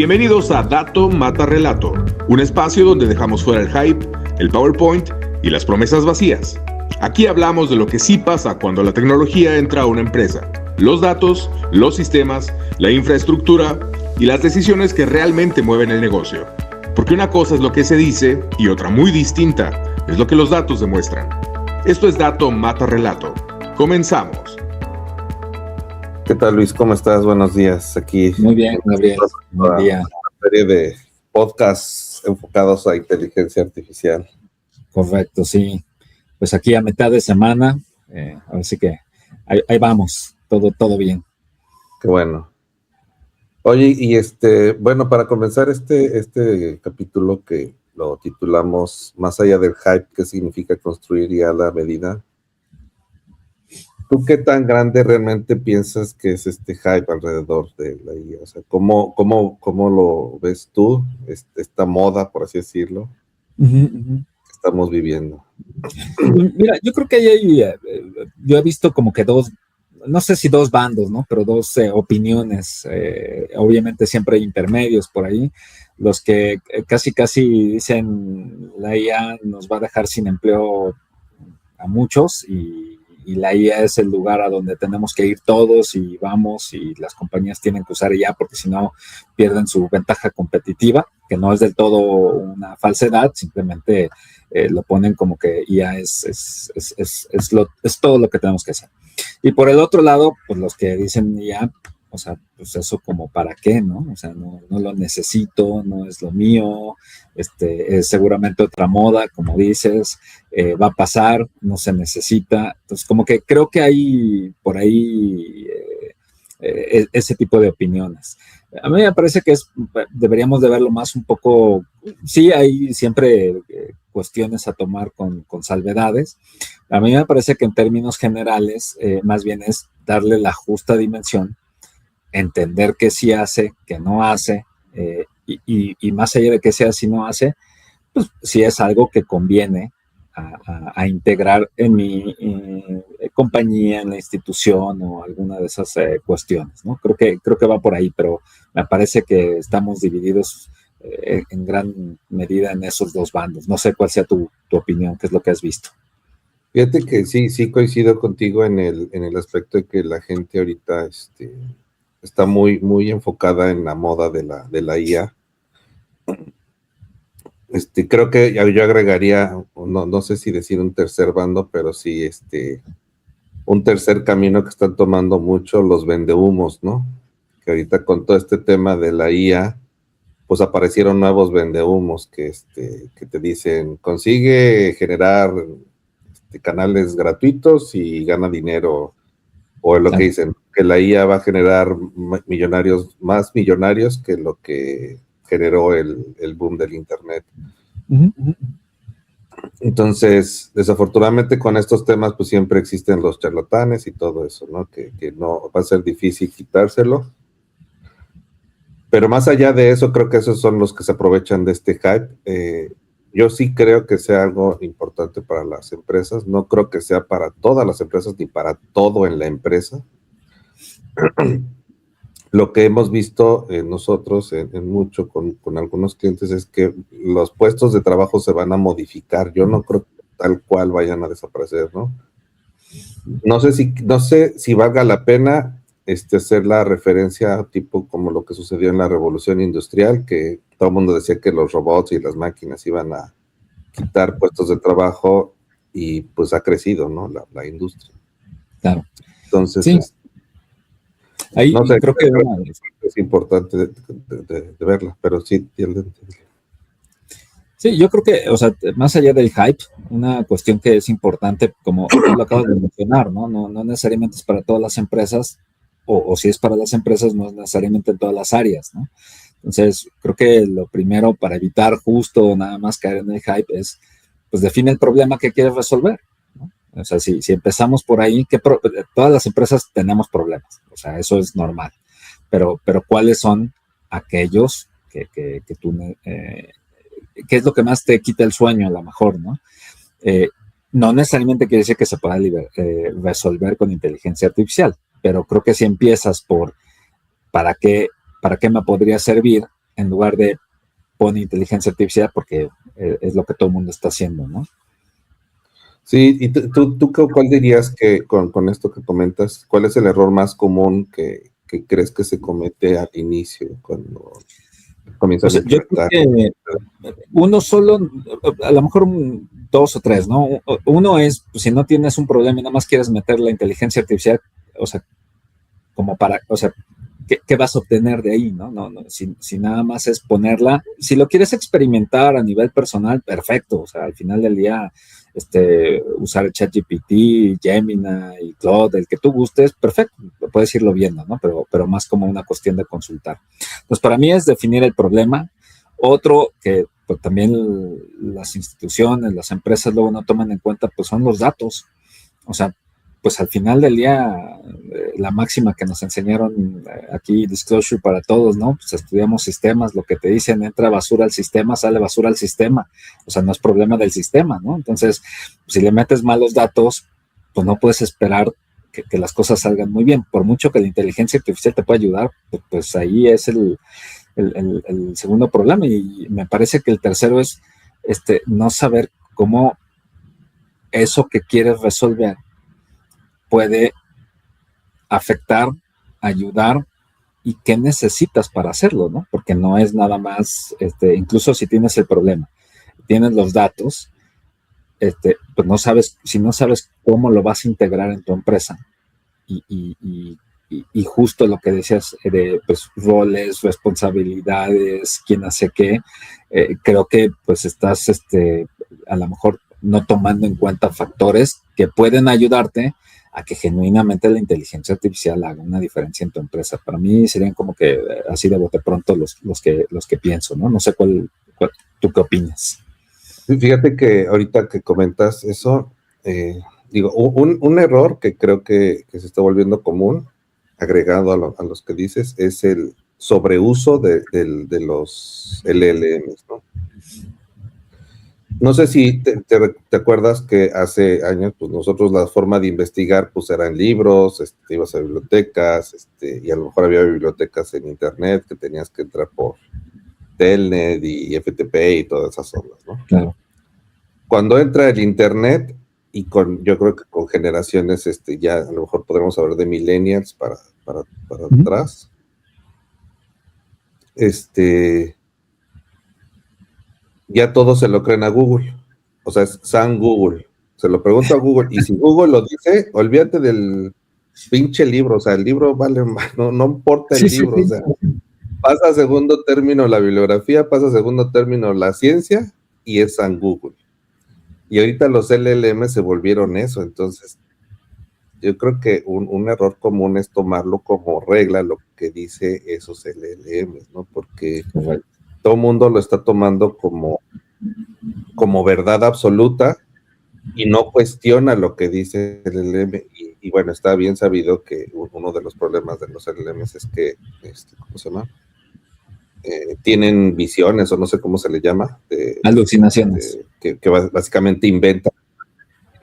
Bienvenidos a Dato Mata Relato, un espacio donde dejamos fuera el hype, el PowerPoint y las promesas vacías. Aquí hablamos de lo que sí pasa cuando la tecnología entra a una empresa, los datos, los sistemas, la infraestructura y las decisiones que realmente mueven el negocio. Porque una cosa es lo que se dice y otra muy distinta es lo que los datos demuestran. Esto es Dato Mata Relato. Comenzamos. ¿Qué tal, Luis? ¿Cómo estás? Buenos días. Aquí. Muy bien, Gabriel. Buen día. Una serie de podcasts enfocados a inteligencia artificial. Correcto, sí. Pues aquí a mitad de semana, así que ahí vamos, todo bien. Qué bueno. Oye, y bueno, para comenzar este capítulo que lo titulamos Más allá del hype, ¿qué significa construir IA a la medida? ¿Tú qué tan grande realmente piensas que es este hype alrededor de la IA? O sea, ¿cómo lo ves tú, esta moda, por así decirlo, que estamos viviendo? Mira, yo creo que yo he visto como que no sé si dos bandos, ¿no? Pero dos opiniones. Obviamente siempre hay intermedios por ahí, los que casi dicen la IA nos va a dejar sin empleo a muchos y la IA es el lugar a donde tenemos que ir todos y vamos, y las compañías tienen que usar IA porque si no pierden su ventaja competitiva, que no es del todo una falsedad, simplemente lo ponen como que IA es todo lo que tenemos que hacer. Y por el otro lado, pues los que dicen IA, o sea, pues eso como para qué, ¿no? O sea, no lo necesito, no es lo mío, es seguramente otra moda, como dices, va a pasar, no se necesita. Entonces, como que creo que hay por ahí ese tipo de opiniones. A mí me parece que deberíamos de verlo más un poco, sí hay siempre cuestiones a tomar con salvedades. A mí me parece que en términos generales, más bien es darle la justa dimensión, entender qué sí hace, qué no hace, y más allá de qué sí hace y no hace, pues sí es algo que conviene a integrar en mi compañía, en la institución o alguna de esas cuestiones, ¿no? Creo que va por ahí, pero me parece que estamos divididos en gran medida en esos dos bandos. No sé cuál sea tu opinión, qué es lo que has visto. Fíjate que sí coincido contigo en el aspecto de que la gente ahorita está muy enfocada en la moda de la IA. Creo que yo agregaría, no sé si decir un tercer bando, pero sí un tercer camino que están tomando mucho los vendehumos, ¿no? Que ahorita con todo este tema de la IA, pues aparecieron nuevos vendehumos que te dicen, consigue generar canales gratuitos y gana dinero, o es lo que dicen, que la IA va a generar más millonarios que lo que generó el boom del internet. Entonces, desafortunadamente con estos temas pues siempre existen los charlatanes y todo eso, ¿no? Que no va a ser difícil quitárselo. Pero más allá de eso, creo que esos son los que se aprovechan de este hype. Yo sí creo que sea algo importante para las empresas. No creo que sea para todas las empresas ni para todo en la empresa. Lo que hemos visto nosotros en mucho con algunos clientes es que los puestos de trabajo se van a modificar. Yo no creo que tal cual vayan a desaparecer, ¿no? No sé si valga la pena hacer la referencia tipo como lo que sucedió en la Revolución Industrial, que todo el mundo decía que los robots y las máquinas iban a quitar puestos de trabajo y pues ha crecido, ¿no? La industria. Claro. Entonces, sí. Ahí no sé, creo que es importante de verla, pero sí. Sí, yo creo que, o sea, más allá del hype, una cuestión que es importante, como lo acabas de mencionar, ¿no? No necesariamente es para todas las empresas, o si es para las empresas, no es necesariamente en todas las áreas, ¿no? Entonces, creo que lo primero para evitar justo nada más caer en el hype es, pues define el problema que quieres resolver, ¿no? O sea, si empezamos por ahí, todas las empresas tenemos problemas, o sea, eso es normal, pero ¿cuáles son aquellos que tú... ¿qué es lo que más te quita el sueño a lo mejor, ¿no? No necesariamente quiere decir que se pueda resolver con inteligencia artificial, pero creo que si empiezas por ¿para qué me podría servir? en lugar de pone inteligencia artificial porque es lo que todo el mundo está haciendo, ¿no? Sí, y tú ¿cuál dirías que con esto que comentas, cuál es el error más común que crees que se comete al inicio cuando comienzan a Yo creo implementar? que uno solo, a lo mejor dos o tres, ¿no? Uno es, pues, si no tienes un problema y nada más quieres meter la inteligencia artificial, o sea, como para, o sea, ¿qué vas a obtener de ahí, no? Si nada más es ponerla, si lo quieres experimentar a nivel personal, perfecto, o sea, al final del día, usar ChatGPT, Gemini y Claude, el que tú gustes, perfecto, puedes irlo viendo, ¿no? Pero más como una cuestión de consultar. Entonces, para mí es definir el problema. Otro que pues, también las instituciones, las empresas luego no toman en cuenta, pues son los datos. O sea, pues al final del día, la máxima que nos enseñaron aquí, disclosure para todos, ¿no? Pues estudiamos sistemas, lo que te dicen, entra basura al sistema, sale basura al sistema. O sea, no es problema del sistema, ¿no? Entonces, si le metes malos datos, pues no puedes esperar que las cosas salgan muy bien. Por mucho que la inteligencia artificial te pueda ayudar, pues ahí es el segundo problema. Y me parece que el tercero es no saber cómo eso que quieres resolver puede afectar, ayudar y qué necesitas para hacerlo, ¿no? Porque no es nada más, incluso si tienes el problema, tienes los datos, pues no sabes, si no sabes cómo lo vas a integrar en tu empresa y justo lo que decías de pues, roles, responsabilidades, quién hace qué, creo que pues estás a lo mejor no tomando en cuenta factores que pueden ayudarte a que genuinamente la inteligencia artificial haga una diferencia en tu empresa. Para mí serían como que así de bote pronto los que pienso, ¿no? No sé tú qué opinas. Fíjate que ahorita que comentas eso, digo, un error que creo que se está volviendo común, agregado a los que dices, es el sobreuso de los LLMs, ¿no? No sé si te acuerdas que hace años, pues nosotros la forma de investigar, pues eran libros, ibas a bibliotecas, y a lo mejor había bibliotecas en internet que tenías que entrar por Telnet y FTP y todas esas ondas, ¿no? Claro. Cuando entra el internet y yo creo que con generaciones, ya a lo mejor podremos hablar de millennials para atrás, ya todo se lo creen a Google. O sea, es San Google. Se lo pregunto a Google. Y si Google lo dice, olvídate del pinche libro. O sea, el libro vale, no importa el libro. Sí. O sea, pasa a segundo término la bibliografía, pasa a segundo término la ciencia y es San Google. Y ahorita los LLM se volvieron eso. Entonces, yo creo que un error común es tomarlo como regla lo que dice esos LLMs, ¿no? Porque todo el mundo lo está tomando como verdad absoluta y no cuestiona lo que dice el LLM. Y bueno, está bien sabido que uno de los problemas de los LLMs es que, ¿cómo se llama? Tienen visiones o no sé cómo se le llama. Alucinaciones. Que básicamente inventan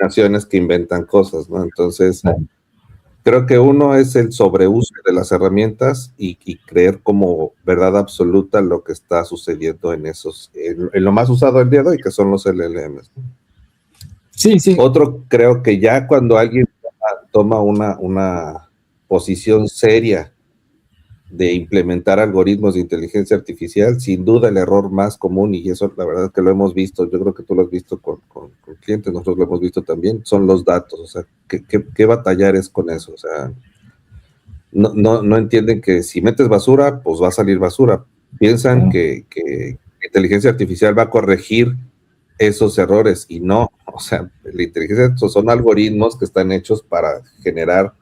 alucinaciones que inventan cosas, ¿no? Entonces, creo que uno es el sobreuso de las herramientas y creer como verdad absoluta lo que está sucediendo en lo más usado el día de hoy, que son los LLMs. Sí, sí. Otro, creo que ya cuando alguien toma una posición seria de implementar algoritmos de inteligencia artificial, sin duda el error más común, y eso la verdad es que lo hemos visto, yo creo que tú lo has visto con clientes, nosotros lo hemos visto también, son los datos. O sea, ¿qué batallar es con eso? O sea, no entienden que si metes basura, pues va a salir basura. Piensan que inteligencia artificial va a corregir esos errores, y no. O sea, la inteligencia son algoritmos que están hechos para generar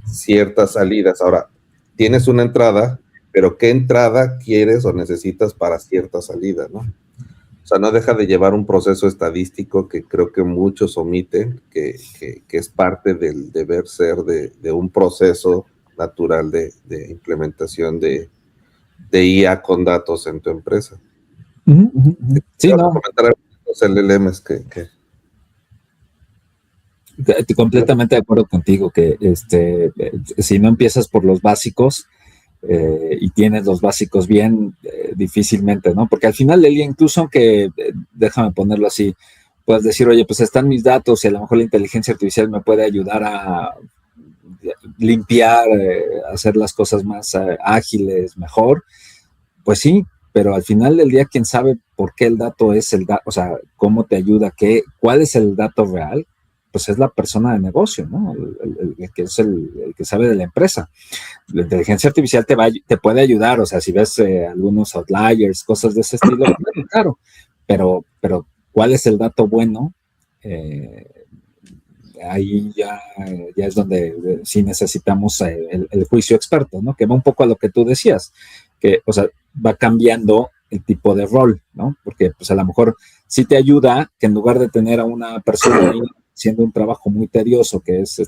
ciertas salidas. Ahora, tienes una entrada, pero ¿qué entrada quieres o necesitas para cierta salida, no? O sea, no deja de llevar un proceso estadístico que creo que muchos omiten, que es parte del deber ser de un proceso natural de implementación de IA con datos en tu empresa. Sí, no. Comentar los LLMs que... Completamente de acuerdo contigo que si no empiezas por los básicos, y tienes los básicos bien, difícilmente, ¿no? Porque al final del día, incluso aunque, déjame ponerlo así, puedes decir, oye, pues están mis datos y a lo mejor la inteligencia artificial me puede ayudar a limpiar, hacer las cosas más ágiles, mejor, pues sí, pero al final del día, quien sabe por qué el dato es el dato, o sea, cómo te ayuda, cuál es el dato real, pues es la persona de negocio, ¿no? El que es el que sabe de la empresa. La inteligencia artificial te puede ayudar, o sea, si ves algunos outliers, cosas de ese estilo, claro, pero ¿cuál es el dato bueno? Ahí ya es donde sí necesitamos el juicio experto, ¿no? Que va un poco a lo que tú decías, que, o sea, va cambiando el tipo de rol, ¿no? Porque, pues, a lo mejor sí te ayuda que en lugar de tener a una persona ahí haciendo un trabajo muy tedioso, que es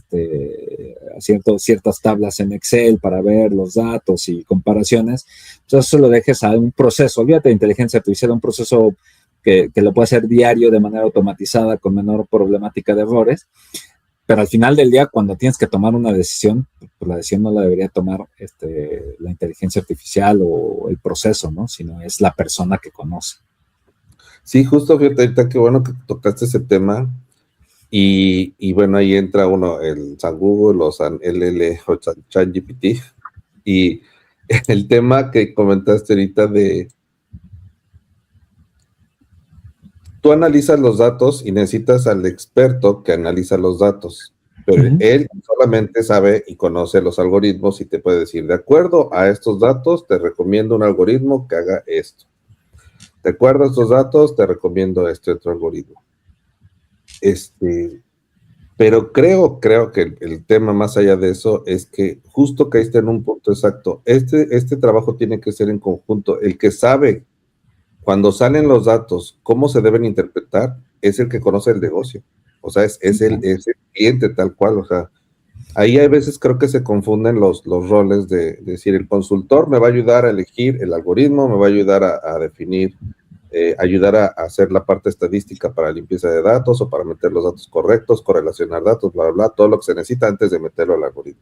haciendo ciertas tablas en Excel para ver los datos y comparaciones, pues eso lo dejes a un proceso, olvídate de inteligencia artificial, un proceso que lo puede hacer diario de manera automatizada con menor problemática de errores, pero al final del día, cuando tienes que tomar una decisión, pues la decisión no la debería tomar la inteligencia artificial o el proceso, ¿no? Sino es la persona que conoce. Sí, justo, fíjate, ahorita qué bueno que tocaste ese tema. Y bueno, ahí entra uno, el San Google, los San LL o ChatGPT. Y el tema que comentaste ahorita de tú analizas los datos y necesitas al experto que analiza los datos, pero él solamente sabe y conoce los algoritmos y te puede decir, de acuerdo a estos datos, te recomiendo un algoritmo que haga esto. De acuerdo a estos datos, te recomiendo este otro algoritmo. Pero creo que el tema más allá de eso es que justo caíste en un punto exacto. Este trabajo tiene que ser en conjunto. El que sabe cuando salen los datos, cómo se deben interpretar, es el que conoce el negocio. O sea, es el cliente tal cual. O sea, ahí hay veces creo que se confunden los roles de decir, el consultor me va a ayudar a elegir el algoritmo, me va a ayudar a definir, ayudar a hacer la parte estadística para limpieza de datos o para meter los datos correctos, correlacionar datos, bla, bla, bla, todo lo que se necesita antes de meterlo al algoritmo.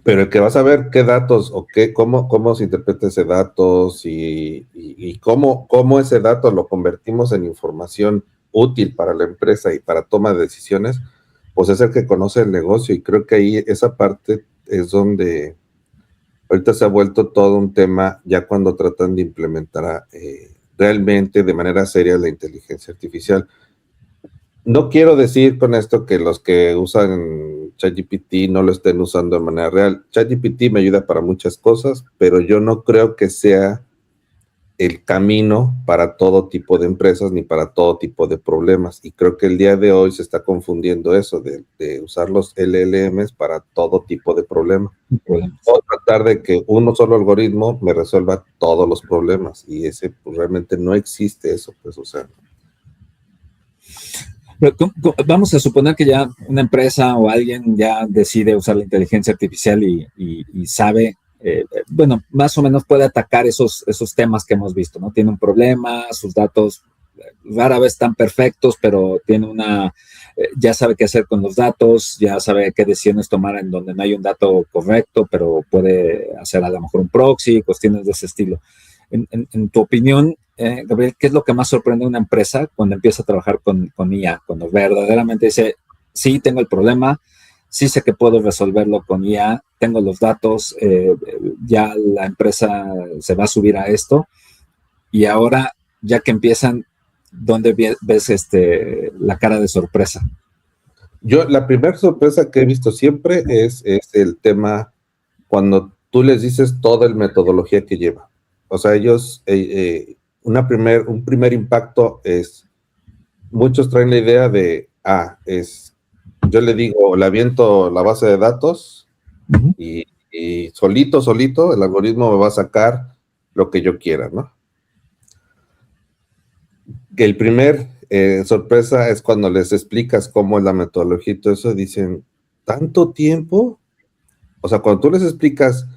Pero el que va a saber qué datos o cómo se interpreta ese dato y cómo ese dato lo convertimos en información útil para la empresa y para toma de decisiones, pues es el que conoce el negocio. Y creo que ahí esa parte es donde ahorita se ha vuelto todo un tema ya cuando tratan de implementar realmente de manera seria la inteligencia artificial. No quiero decir con esto que los que usan ChatGPT no lo estén usando de manera real. ChatGPT me ayuda para muchas cosas, pero yo no creo que sea el camino para todo tipo de empresas ni para todo tipo de problemas. Y creo que el día de hoy se está confundiendo eso de usar los LLMs para todo tipo de problemas. O tratar de que uno solo algoritmo me resuelva todos los problemas. Y ese pues, realmente no existe eso, pues, o sea. Pero vamos a suponer que ya una empresa o alguien ya decide usar la inteligencia artificial y sabe, bueno, más o menos puede atacar esos temas que hemos visto, ¿no? Tiene un problema, sus datos rara vez están perfectos, pero tiene ya sabe qué hacer con los datos, ya sabe qué decisiones tomar en donde no hay un dato correcto, pero puede hacer a lo mejor un proxy, cuestiones de ese estilo. En tu opinión, Gabriel, ¿qué es lo que más sorprende a una empresa cuando empieza a trabajar con IA? Cuando verdaderamente dice, sí, tengo el problema, sí sé que puedo resolverlo con IA, tengo los datos, ya la empresa se va a subir a esto, y ahora, ya que empiezan, ¿dónde ves la cara de sorpresa? La primera sorpresa que he visto siempre es el tema cuando tú les dices toda la metodología que lleva. O sea, ellos, un primer impacto es, muchos traen la idea de, yo le digo, le aviento la base de datos y solito, el algoritmo me va a sacar lo que yo quiera, ¿no? El primer sorpresa es cuando les explicas cómo es la metodología y todo eso, dicen, ¿tanto tiempo? O sea, cuando tú les explicas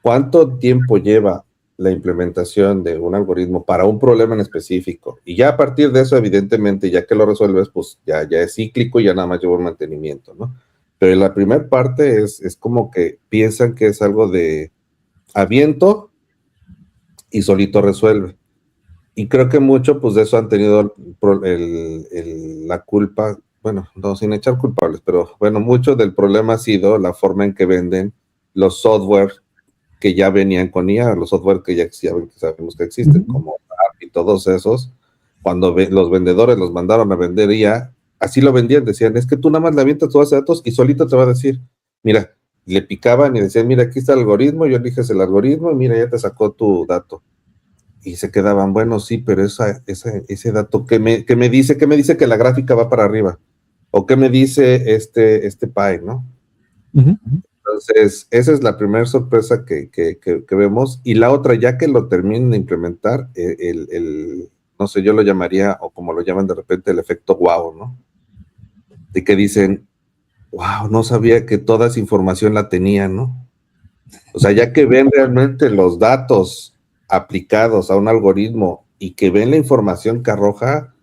cuánto tiempo lleva la implementación de un algoritmo para un problema en específico, y ya a partir de eso, evidentemente, ya que lo resuelves, pues ya es cíclico y ya nada más lleva un mantenimiento, ¿no? Pero la primera parte es como que piensan que es algo de aviento y solito resuelve. Y creo que mucho, pues, de eso han tenido la culpa, bueno, no sin echar culpables, pero bueno, mucho del problema ha sido la forma en que venden los software que ya venían con IA, los software que ya sabemos que existen, como App y todos esos. Cuando los vendedores los mandaron a vender IA, así lo vendían, decían, es que tú nada más le avientas tu base de datos y solito te va a decir, mira, le picaban y decían, mira, aquí está el algoritmo, yo eliges el algoritmo y mira, ya te sacó tu dato. Y se quedaban, bueno, sí, pero ese dato, ¿qué me dice? ¿Qué me dice que la gráfica va para arriba? ¿O qué me dice este pie, no? Entonces, esa es la primera sorpresa que vemos. Y la otra, ya que lo terminen de implementar, no sé, yo lo llamaría, o como lo llaman de repente, el efecto wow, ¿no? De que dicen, wow, no sabía que toda esa información la tenían, ¿no? O sea, ya que ven realmente los datos aplicados a un algoritmo y que ven la información que arroja,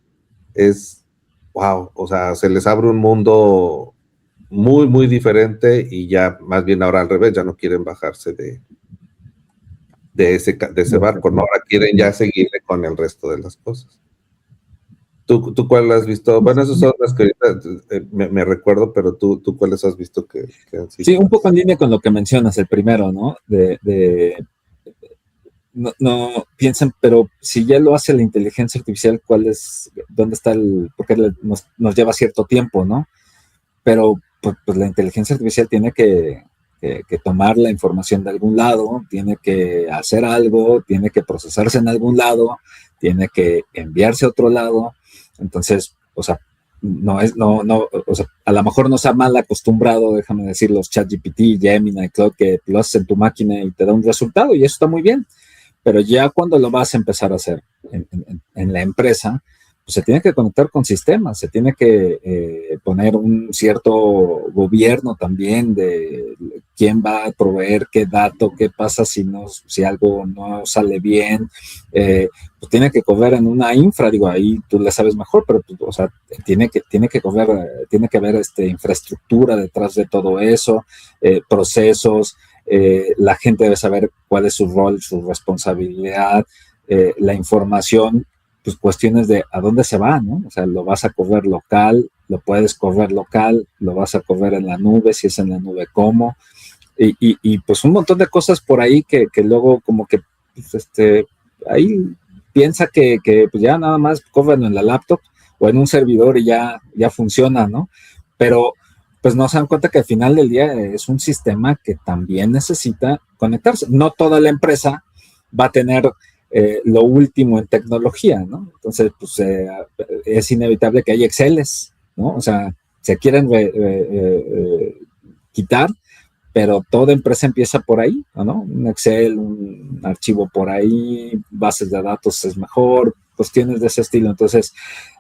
es wow, o sea, se les abre un mundo muy, muy diferente y ya más bien ahora al revés, ya no quieren bajarse de ese barco, ¿no? Ahora quieren ya seguirle con el resto de las cosas. ¿Tú cuál has visto? Bueno, esas son las que ahorita me recuerdo, pero ¿tú cuáles has visto que han sido? Sí, un poco en línea con lo que mencionas, el primero, ¿no? No piensen, pero si ya lo hace la inteligencia artificial, ¿dónde está porque nos lleva cierto tiempo, ¿no? Pero pues la inteligencia artificial tiene que tomar la información de algún lado, tiene que hacer algo, tiene que procesarse en algún lado, tiene que enviarse a otro lado. Entonces, o sea, o sea, a lo mejor no sea mal acostumbrado, déjame decir, los ChatGPT, Gemini, Claude, que lo haces en tu máquina y te da un resultado y eso está muy bien. Pero ya cuando lo vas a empezar a hacer en la empresa, pues se tiene que conectar con sistemas, se tiene que poner un cierto gobierno también de quién va a proveer qué dato, qué pasa si algo no sale bien, pues tiene que correr en una infra, digo, ahí tú le sabes mejor, pero o sea, tiene que haber infraestructura detrás de todo eso, procesos, la gente debe saber cuál es su rol, su responsabilidad, la información, pues cuestiones de a dónde se va, ¿no? O sea, lo vas a correr local, lo puedes correr local, lo vas a correr en la nube, si es en la nube, ¿cómo? Y pues un montón de cosas por ahí que luego como que, pues ahí piensa que pues ya nada más córrelo en la laptop o en un servidor y ya funciona, ¿no? Pero pues no se dan cuenta que al final del día es un sistema que también necesita conectarse. No toda la empresa va a tener lo último en tecnología, ¿no? Entonces, pues es inevitable que haya Exceles, ¿no? O sea, se quieren quitar, pero toda empresa empieza por ahí, ¿no? Un Excel, un archivo por ahí, bases de datos es mejor, cuestiones de ese estilo. Entonces,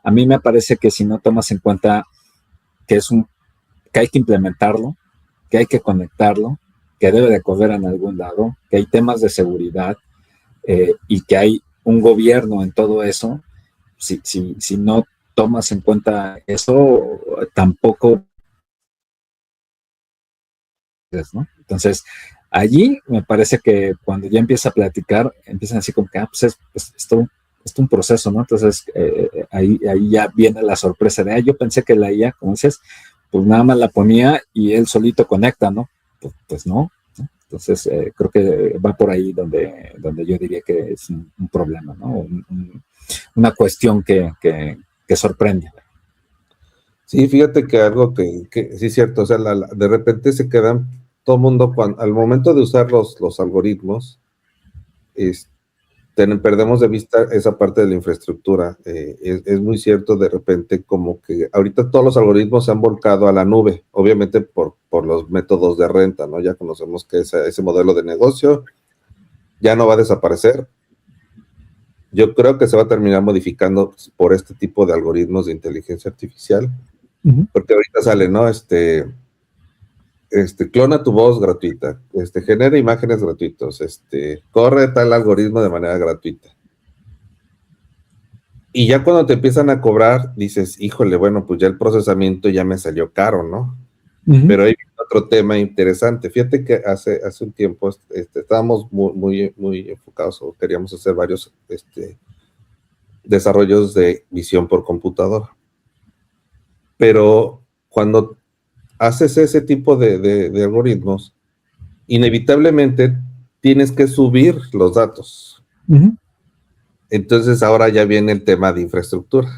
a mí me parece que si no tomas en cuenta que que hay que implementarlo, que hay que conectarlo, que debe de correr en algún lado, que hay temas de seguridad y que hay un gobierno en todo eso, si no tomas en cuenta eso, tampoco, ¿no? Entonces, allí me parece que cuando ya empieza a platicar, empiezan así como que, pues es todo un proceso, ¿no? Entonces, ahí ya viene la sorpresa de, yo pensé que la IA, como dices, pues nada más la ponía y él solito conecta, ¿no? Pues no. Entonces, creo que va por ahí donde yo diría que es un problema, ¿no? Una cuestión que sorprende. Sí, fíjate que algo que sí es cierto, o sea, de repente se quedan todo el mundo, al momento de usar los algoritmos, perdemos de vista esa parte de la infraestructura. Es muy cierto, de repente, como que ahorita todos los algoritmos se han volcado a la nube, obviamente por los métodos de renta, ¿no? Ya conocemos que ese modelo de negocio ya no va a desaparecer. Yo creo que se va a terminar modificando por este tipo de algoritmos de inteligencia artificial, porque ahorita sale, ¿no? Clona tu voz gratuita, genera imágenes gratuitos, corre tal algoritmo de manera gratuita. Y ya cuando te empiezan a cobrar, dices, híjole, bueno, pues ya el procesamiento ya me salió caro, ¿no? Pero hay otro tema interesante. Fíjate que hace un tiempo estábamos muy enfocados o queríamos hacer varios desarrollos de visión por computadora. Pero cuando haces ese tipo de algoritmos, inevitablemente tienes que subir los datos. Entonces ahora ya viene el tema de infraestructura.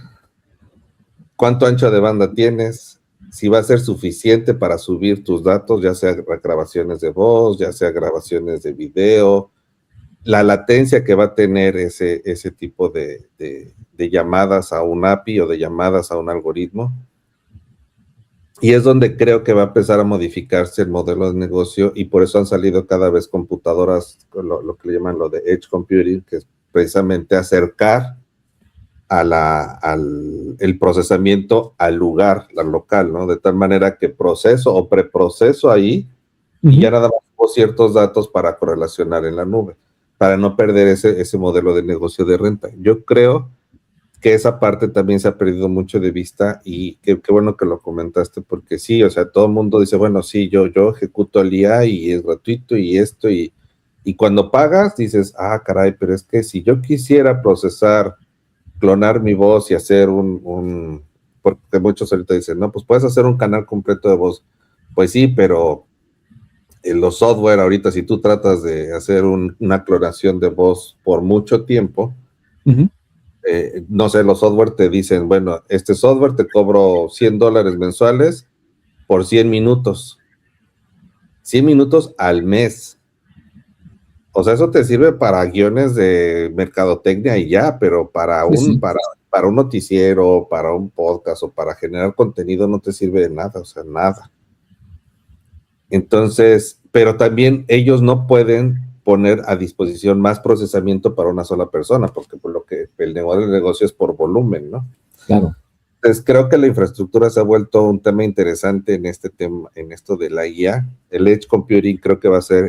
¿Cuánto ancho de banda tienes? Si va a ser suficiente para subir tus datos, ya sea grabaciones de voz, ya sea grabaciones de video, la latencia que va a tener ese tipo de llamadas a un API o de llamadas a un algoritmo. Y es donde creo que va a empezar a modificarse el modelo de negocio, y por eso han salido cada vez computadoras, lo que le llaman lo de Edge Computing, que es precisamente acercar el procesamiento al lugar, al local, ¿no? De tal manera que proceso o preproceso ahí y ya nada más tengo ciertos datos para correlacionar en la nube, para no perder ese modelo de negocio de renta. Yo creo que esa parte también se ha perdido mucho de vista, y qué bueno que lo comentaste, porque sí, o sea, todo el mundo dice, bueno, sí, yo ejecuto el IA y es gratuito y esto, y cuando pagas dices, caray, pero es que si yo quisiera procesar, clonar mi voz y hacer porque muchos ahorita dicen, no, pues puedes hacer un canal completo de voz. Pues sí, pero en los software ahorita, si tú tratas de hacer una clonación de voz por mucho tiempo, no sé, los software te dicen, bueno, este software te cobro $100 mensuales por 100 minutos. 100 minutos al mes. O sea, eso te sirve para guiones de mercadotecnia y ya, pero para un noticiero, para un podcast o para generar contenido no te sirve de nada, o sea, nada. Entonces, pero también ellos no pueden poner a disposición más procesamiento para una sola persona, porque por lo que el negocio es por volumen, ¿no? Claro. Entonces, creo que la infraestructura se ha vuelto un tema interesante en este tema, en esto de la IA. El Edge Computing creo que va a ser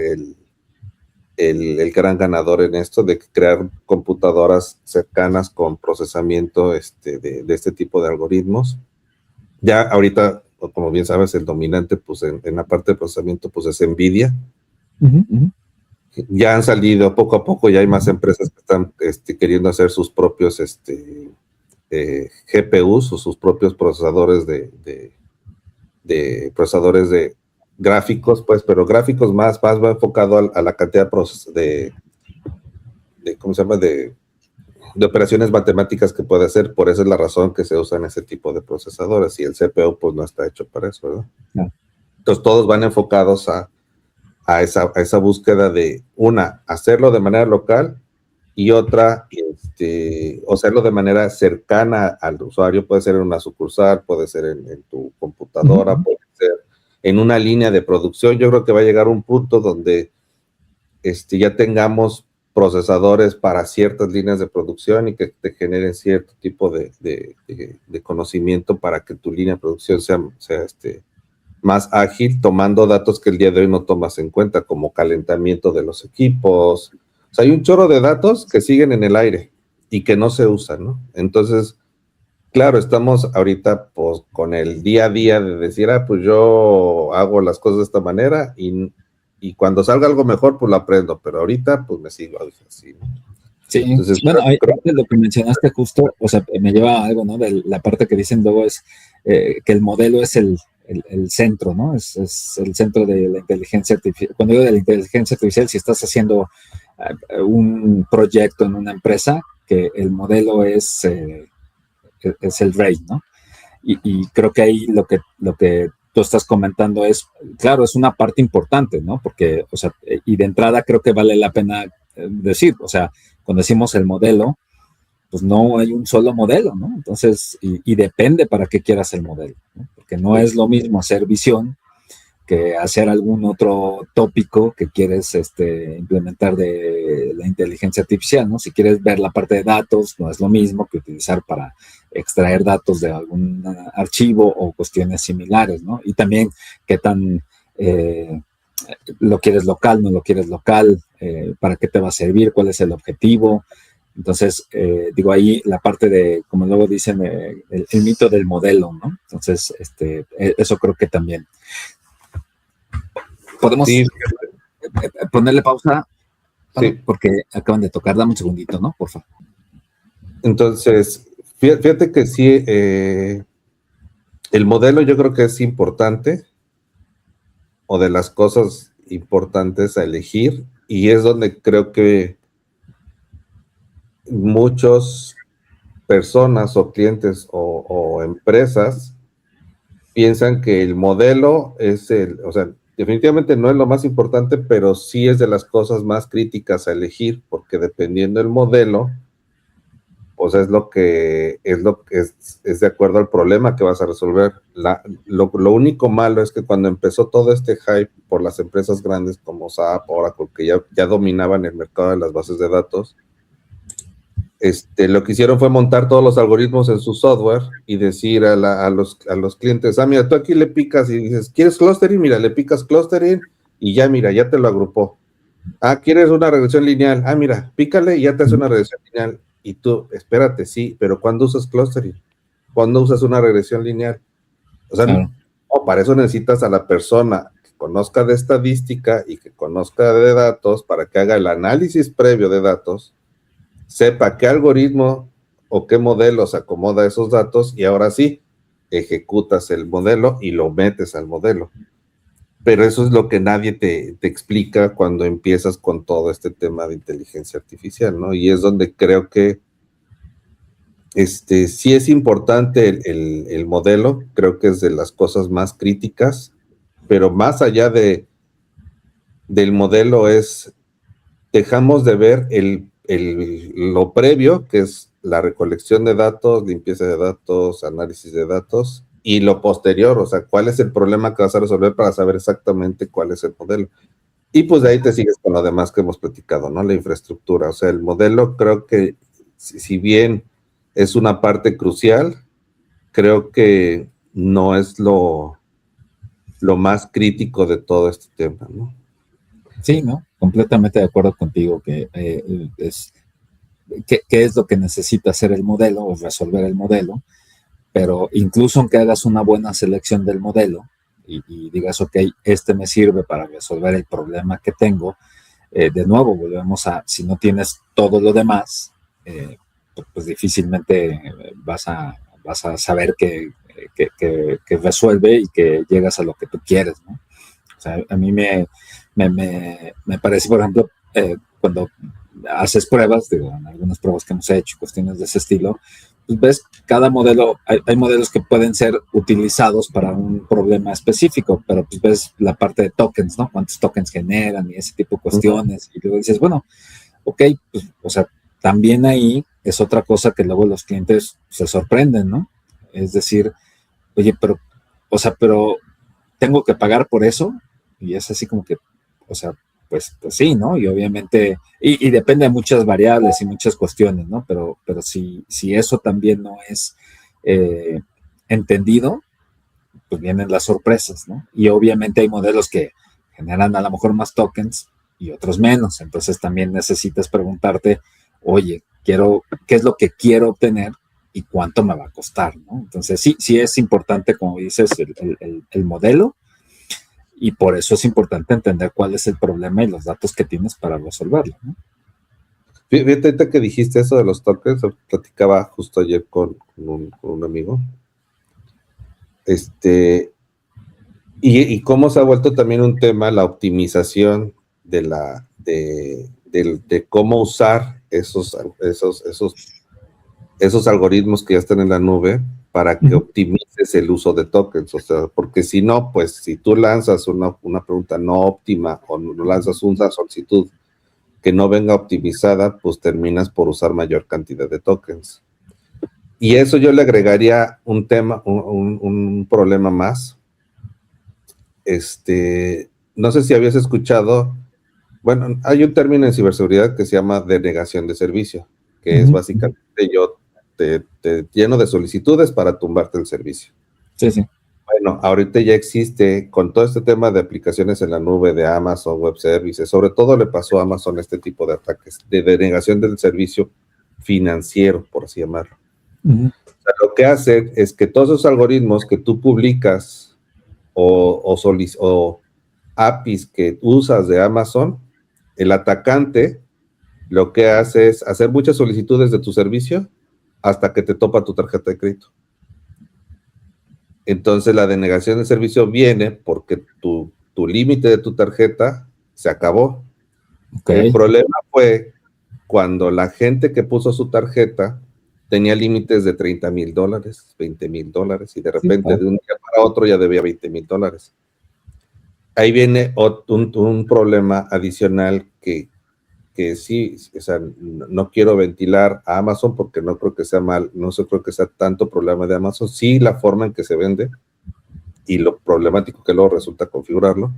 el gran ganador en esto de crear computadoras cercanas con procesamiento de este tipo de algoritmos. Ya ahorita, como bien sabes, el dominante pues en la parte de procesamiento pues es NVIDIA. Ya han salido poco a poco, ya hay más empresas que están queriendo hacer sus propios GPUs o sus propios procesadores de procesadores de gráficos, pues, pero gráficos más va enfocado a la cantidad de ¿cómo se llama? De operaciones matemáticas que puede hacer. Por eso es la razón que se usan ese tipo de procesadores, y el CPU pues no está hecho para eso, ¿verdad? No. Entonces todos van enfocados a esa búsqueda de, hacerlo de manera local, y otra, hacerlo de manera cercana al usuario. Puede ser en una sucursal, puede ser en tu computadora, puede ser en una línea de producción. Yo creo que va a llegar un punto donde ya tengamos procesadores para ciertas líneas de producción y que te generen cierto tipo de conocimiento para que tu línea de producción sea más ágil, tomando datos que el día de hoy no tomas en cuenta, como calentamiento de los equipos. O sea, hay un chorro de datos que siguen en el aire y que no se usan, ¿no? Entonces, claro, estamos ahorita pues con el día a día de decir, pues yo hago las cosas de esta manera, y cuando salga algo mejor, pues lo aprendo, pero ahorita pues me sigo así, ¿no? Sí, entonces, bueno, creo que lo que mencionaste justo, o sea, me lleva a algo, ¿no? De la parte que dicen luego es que el modelo es el centro, ¿no? Es el centro de la inteligencia artificial. Cuando digo de la inteligencia artificial, si estás haciendo un proyecto en una empresa, que el modelo es el rey, ¿no? Y creo que ahí lo que tú estás comentando es, claro, es una parte importante, ¿no? Porque, o sea, y de entrada creo que vale la pena decir, o sea, cuando decimos el modelo, pues no hay un solo modelo, ¿no? Entonces, y depende para qué quieras el modelo, ¿no? Porque no es lo mismo hacer visión que hacer algún otro tópico que quieres implementar de la inteligencia artificial, ¿no? Si quieres ver la parte de datos, no es lo mismo que utilizar para extraer datos de algún archivo o cuestiones similares, ¿no? Y también qué tan lo quieres local, no lo quieres local, para qué te va a servir, cuál es el objetivo. Entonces, digo, ahí la parte de, como luego dicen, el mito del modelo, ¿no? Entonces, eso creo que también. Podemos Sí, ponerle pausa, sí. porque acaban de tocar. Dame un segundito, ¿no? Por favor. Entonces, fíjate que sí, el modelo yo creo que es importante, o de las cosas importantes a elegir, y es donde creo que muchas personas o clientes o empresas piensan que el modelo es o sea, definitivamente no es lo más importante, pero sí es de las cosas más críticas a elegir, porque dependiendo del modelo, pues es de acuerdo al problema que vas a resolver. Lo único malo es que cuando empezó todo este hype por las empresas grandes como SAP, Oracle, que ya dominaban el mercado de las bases de datos, lo que hicieron fue montar todos los algoritmos en su software y decir a los clientes, mira, tú aquí le picas y dices, ¿quieres clustering? Mira, le picas clustering y ya, mira, ya te lo agrupó. ¿Quieres una regresión lineal? Mira, pícale y ya te hace una regresión lineal. Y tú, espérate, sí, pero ¿cuándo usas clustering? ¿Cuándo usas una regresión lineal? O sea, Claro. no, para eso necesitas a la persona que conozca de estadística y que conozca de datos para que haga el análisis previo de datos, sepa qué algoritmo o qué modelo se acomoda a esos datos y ahora sí, ejecutas el modelo y lo metes al modelo. Pero eso es lo que nadie te explica cuando empiezas con todo este tema de inteligencia artificial, ¿no? Y es donde creo que sí es importante el modelo, creo que es de las cosas más críticas, pero más allá del modelo dejamos de ver lo previo, que es la recolección de datos, limpieza de datos, análisis de datos, y lo posterior, o sea, cuál es el problema que vas a resolver para saber exactamente cuál es el modelo. Y pues de ahí te sigues con lo demás que hemos platicado, ¿no? La infraestructura, o sea, el modelo creo que si bien es una parte crucial, creo que no es lo más crítico de todo este tema, ¿no? Sí, ¿no? Completamente de acuerdo contigo que qué es lo que necesita hacer el modelo o resolver el modelo, pero incluso aunque hagas una buena selección del modelo y digas, ok, me sirve para resolver el problema que tengo, de nuevo volvemos a, si no tienes todo lo demás, pues difícilmente vas a saber que resuelve y que llegas a lo que tú quieres, ¿no? O sea, a mí me parece, por ejemplo, cuando haces pruebas, digo, en algunas pruebas que hemos hecho, cuestiones de ese estilo, pues ves, cada modelo, hay modelos que pueden ser utilizados para un problema específico, pero pues ves la parte de tokens, ¿no? Cuántos tokens generan y ese tipo de cuestiones. Y luego dices, bueno, ok, pues, o sea, también ahí es otra cosa que luego los clientes se sorprenden, ¿no? Es decir, oye, pero tengo que pagar por eso, y es así como que, o sea, pues sí, ¿no? Y obviamente, y depende de muchas variables y muchas cuestiones, ¿no? Pero si eso también no es entendido, pues vienen las sorpresas, ¿no? Y obviamente hay modelos que generan a lo mejor más tokens y otros menos, entonces también necesitas preguntarte, oye, ¿qué es lo que quiero obtener y cuánto me va a costar, ¿no? Entonces sí es importante, como dices, el modelo, y por eso es importante entender cuál es el problema y los datos que tienes para resolverlo, ¿no? Fíjate, ahorita que dijiste eso de los tokens, platicaba justo ayer con un amigo, y cómo se ha vuelto también un tema la optimización de cómo usar esos algoritmos que ya están en la nube para que optimices el uso de tokens, o sea, porque si no, pues si tú lanzas una pregunta no óptima o lanzas una solicitud que no venga optimizada, pues terminas por usar mayor cantidad de tokens. Y eso yo le agregaría un tema, un problema más. No sé si habías escuchado, bueno, hay un término en ciberseguridad que se llama denegación de servicio, que es básicamente yo te lleno de solicitudes para tumbarte el servicio. Sí, sí. Bueno, ahorita ya existe, con todo este tema de aplicaciones en la nube de Amazon Web Services, sobre todo le pasó a Amazon este tipo de ataques de denegación del servicio financiero, por así llamarlo. Uh-huh. O sea, lo que hace es que todos esos algoritmos que tú publicas o APIs que usas de Amazon, el atacante lo que hace es hacer muchas solicitudes de tu servicio hasta que te topa tu tarjeta de crédito. Entonces la denegación de servicio viene porque tu límite de tu tarjeta se acabó. Okay. El problema fue cuando la gente que puso su tarjeta tenía límites de $30,000, $20,000, y de repente de un día para otro ya debía $20,000. Ahí viene un problema adicional que sí, o sea, no quiero ventilar a Amazon porque no creo que sea creo que sea tanto problema de Amazon, sí la forma en que se vende y lo problemático que luego resulta configurarlo.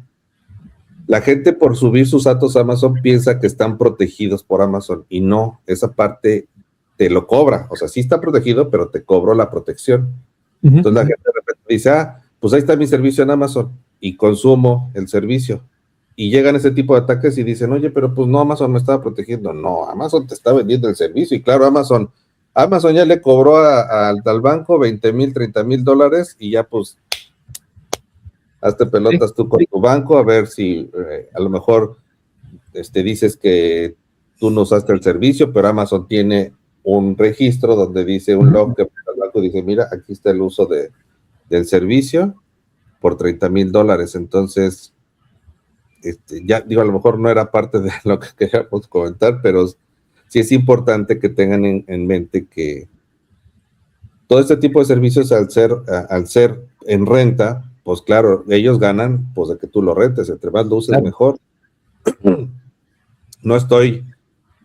La gente por subir sus datos a Amazon piensa que están protegidos por Amazon y no, esa parte te lo cobra, o sea, sí está protegido, pero te cobro la protección. Uh-huh. Entonces la gente de repente dice, pues ahí está mi servicio en Amazon y consumo el servicio. Y llegan ese tipo de ataques y dicen, oye, pero pues no, Amazon me estaba protegiendo. No, Amazon te está vendiendo el servicio. Y claro, Amazon ya le cobró al banco $20,000, $30,000 y ya pues hazte pelotas tú con tu banco a ver si a lo mejor dices que tú no usaste el servicio, pero Amazon tiene un registro donde dice un log que el banco dice, mira, aquí está el uso del servicio por $30,000. Entonces, ya digo, a lo mejor no era parte de lo que queríamos comentar, pero sí es importante que tengan en mente que todo este tipo de servicios al ser en renta, pues claro, ellos ganan pues de que tú lo rentes, entre más lo uses claro, mejor. No estoy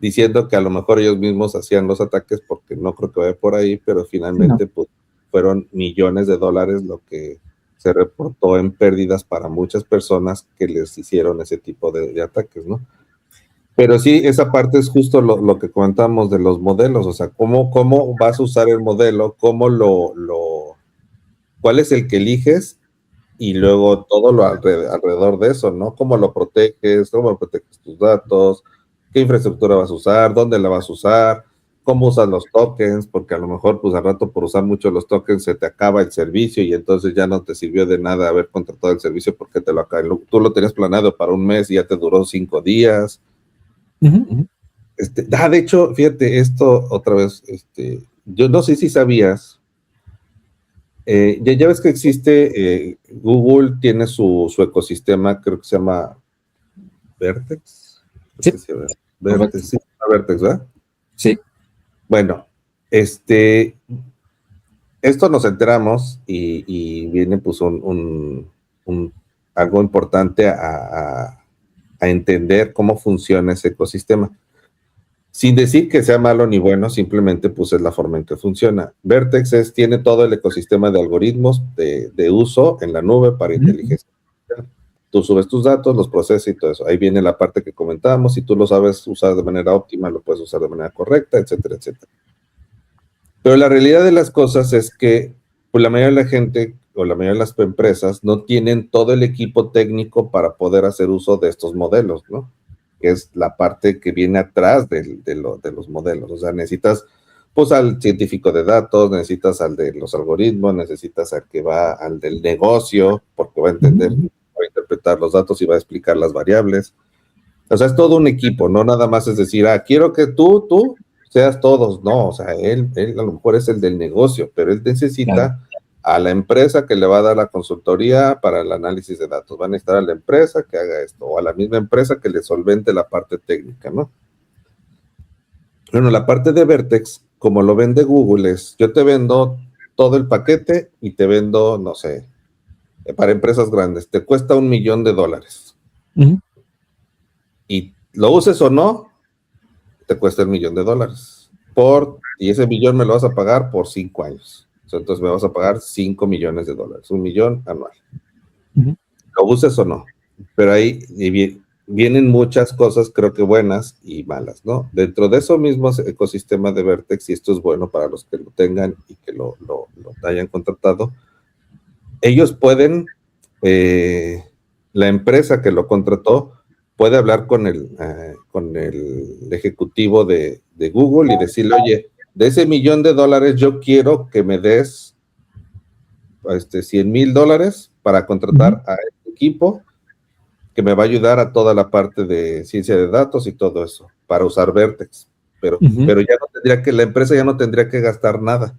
diciendo que a lo mejor ellos mismos hacían los ataques porque no creo que vaya por ahí, pero finalmente pues fueron millones de dólares lo que se reportó en pérdidas para muchas personas que les hicieron ese tipo de ataques, ¿no? Pero sí, esa parte es justo lo que comentamos de los modelos, o sea, cómo vas a usar el modelo, cuál es el que eliges y luego todo lo alrededor de eso, ¿no? Cómo lo proteges, cómo proteges tus datos, qué infraestructura vas a usar, dónde la vas a usar, cómo usas los tokens, porque a lo mejor pues al rato por usar mucho los tokens se te acaba el servicio y entonces ya no te sirvió de nada haber contratado el servicio porque tú lo tenías planeado para un mes y ya te duró 5 días. Uh-huh. De hecho, fíjate, esto otra vez, yo no sé si sabías, ya ves que existe, Google tiene su ecosistema, creo que se llama Vertex. Sí. Vertex, sí, Vertex, ¿verdad? Sí. Bueno, esto nos enteramos y viene pues algo importante a entender cómo funciona ese ecosistema. Sin decir que sea malo ni bueno, simplemente pues es la forma en que funciona. Vertex tiene todo el ecosistema de algoritmos de uso en la nube para inteligencia. Tú subes tus datos, los procesas y todo eso. Ahí viene la parte que comentábamos. Si tú lo sabes usar de manera óptima, lo puedes usar de manera correcta, etcétera, etcétera. Pero la realidad de las cosas es que pues, la mayoría de la gente o la mayoría de las empresas no tienen todo el equipo técnico para poder hacer uso de estos modelos, ¿no? Que es la parte que viene atrás de los modelos. O sea, necesitas pues al científico de datos, necesitas al de los algoritmos, necesitas al que va al del negocio, porque va a entender, va a interpretar los datos y va a explicar las variables. O sea, es todo un equipo, no nada más es decir, quiero que tú seas todos. No, o sea, él a lo mejor es el del negocio, pero él necesita a la empresa que le va a dar la consultoría para el análisis de datos. Van a necesitar a la empresa que haga esto, o a la misma empresa que le solvente la parte técnica, ¿no? Bueno, la parte de Vertex, como lo vende Google, es, yo te vendo todo el paquete y te vendo, no sé, para empresas grandes, te cuesta $1 millón. Uh-huh. Y lo uses o no, te cuesta $1 millón. Y ese millón me lo vas a pagar por 5 años. Entonces me vas a pagar $5 millones, $1 millón anual. Uh-huh. Lo uses o no. Pero ahí vienen muchas cosas, creo que buenas y malas, ¿no? Dentro de eso mismo ecosistema de Vertex, y esto es bueno para los que lo tengan y que lo hayan contratado, ellos pueden, la empresa que lo contrató puede hablar con el ejecutivo de de Google y decirle, oye, de ese $1,000,000 yo quiero que me des $100,000 para contratar a este equipo que me va a ayudar a toda la parte de ciencia de datos y todo eso, para usar Vertex. Pero ya no tendría la empresa ya no tendría que gastar nada.